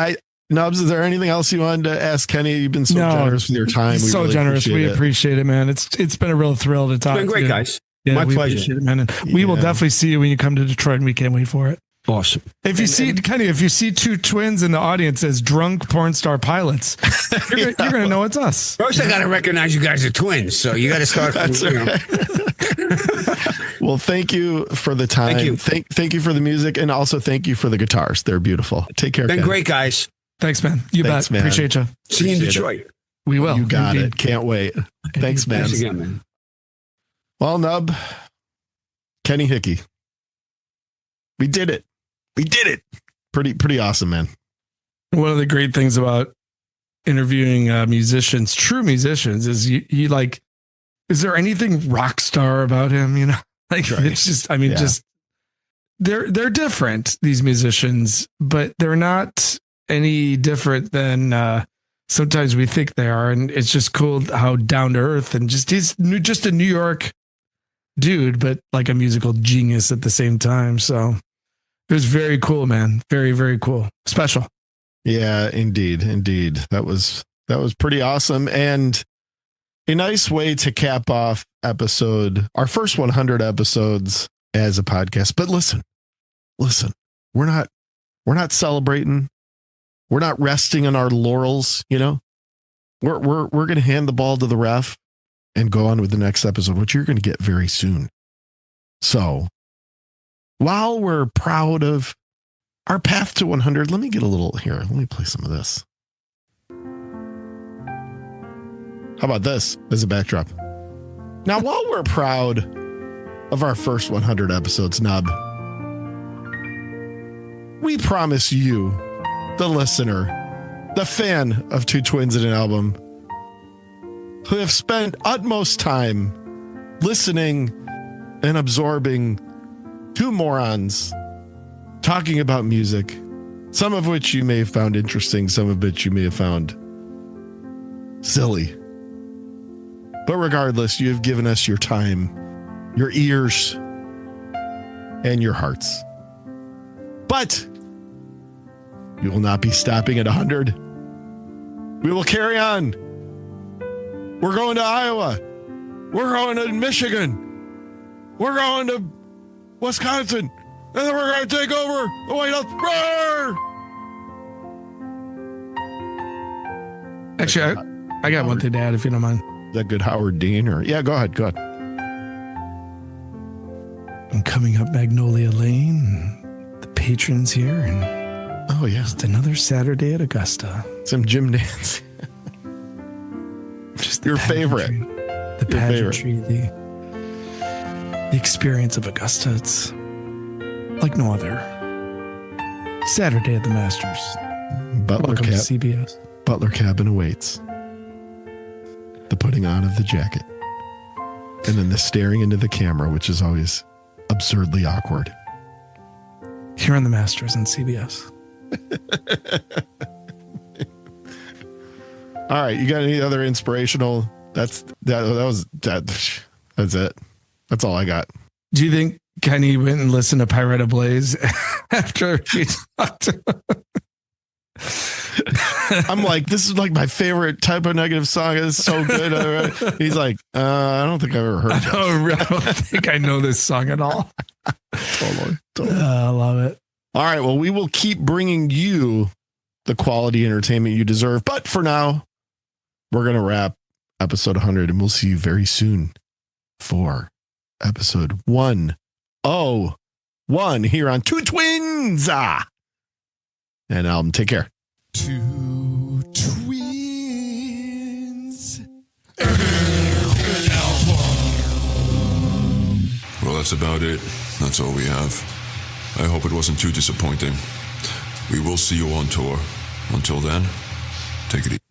Nubs, is there anything else you wanted to ask Kenny? You've been so generous with your time. So really generous. We appreciate it, man. It's been a real thrill to talk. It's been great, guys. Yeah, my pleasure. It, man. And we will definitely see you when you come to Detroit, and we can't wait for it. Awesome. If you see two twins in the audience as drunk porn star pilots, you're gonna know it's us. First, I gotta recognize you guys are twins, so you gotta start. Well, thank you for the time. Thank you. Thank you for the music, and also thank you for the guitars. They're beautiful. Take care. Been great, guys. Thanks, man. Thanks, man. Appreciate you. See you in Detroit. We will. You got it. Can't wait. Thanks, man. Thanks again, man. Well, Nub, Kenny Hickey, we did it. We did it. Pretty awesome, man. One of the great things about interviewing musicians, true musicians, is you like, is there anything rock star about him? Right. It's just, just they're different, these musicians, but they're not any different than sometimes we think they are. And it's just cool how down to earth and he's just a New York dude, but like a musical genius at the same time. So it was very cool, man. Very, very cool. Special. Yeah, indeed. That was pretty awesome. And a nice way to cap off our first 100 episodes as a podcast. But listen, we're not celebrating. We're not resting on our laurels. We're going to hand the ball to the ref and go on with the next episode, which you're going to get very soon. So while we're proud of our path to 100, let me get a little here. Let me play some of this. How about this as a backdrop? Now, while we're proud of our first 100 episodes, Nub, we promise you, the listener, the fan of Two Twins in an Album, who have spent utmost time listening and absorbing two morons talking about music, some of which you may have found interesting, some of which you may have found silly. But regardless, you have given us your time, your ears, and your hearts. But we will not be stopping at 100. We will carry on. We're going to Iowa. We're going to Michigan. We're going to Wisconsin. And then we're going to take over the White House. Roar! Actually, I got one thing to add, if you don't mind. Is that good, Howard Dean? Or yeah, go ahead. I'm coming up Magnolia Lane. The patrons here, and oh yeah, just another Saturday at Augusta. Some gym dance. Just your favorite. The pageantry, the experience of Augusta. It's like no other. Saturday at the Masters. Welcome to CBS. Butler cabin awaits. The putting on of the jacket. And then the staring into the camera, which is always absurdly awkward. Here on the Masters on CBS. All right, you got any other inspirational? That's it. That's all I got. Do you think Kenny went and listened to Pirate Blaze after we talked to him? I'm like, this is like my favorite type of negative song. It's so good. He's like, I don't think I've ever heard it. I don't think I know this song at all. Totally. I love it. All right, well, we will keep bringing you the quality entertainment you deserve. But for now, we're going to wrap episode 100, and we'll see you very soon for episode 101 here on Two Twins. And take care. Two Twins. Well, that's about it. That's all we have. I hope it wasn't too disappointing. We will see you on tour. Until then, take it easy.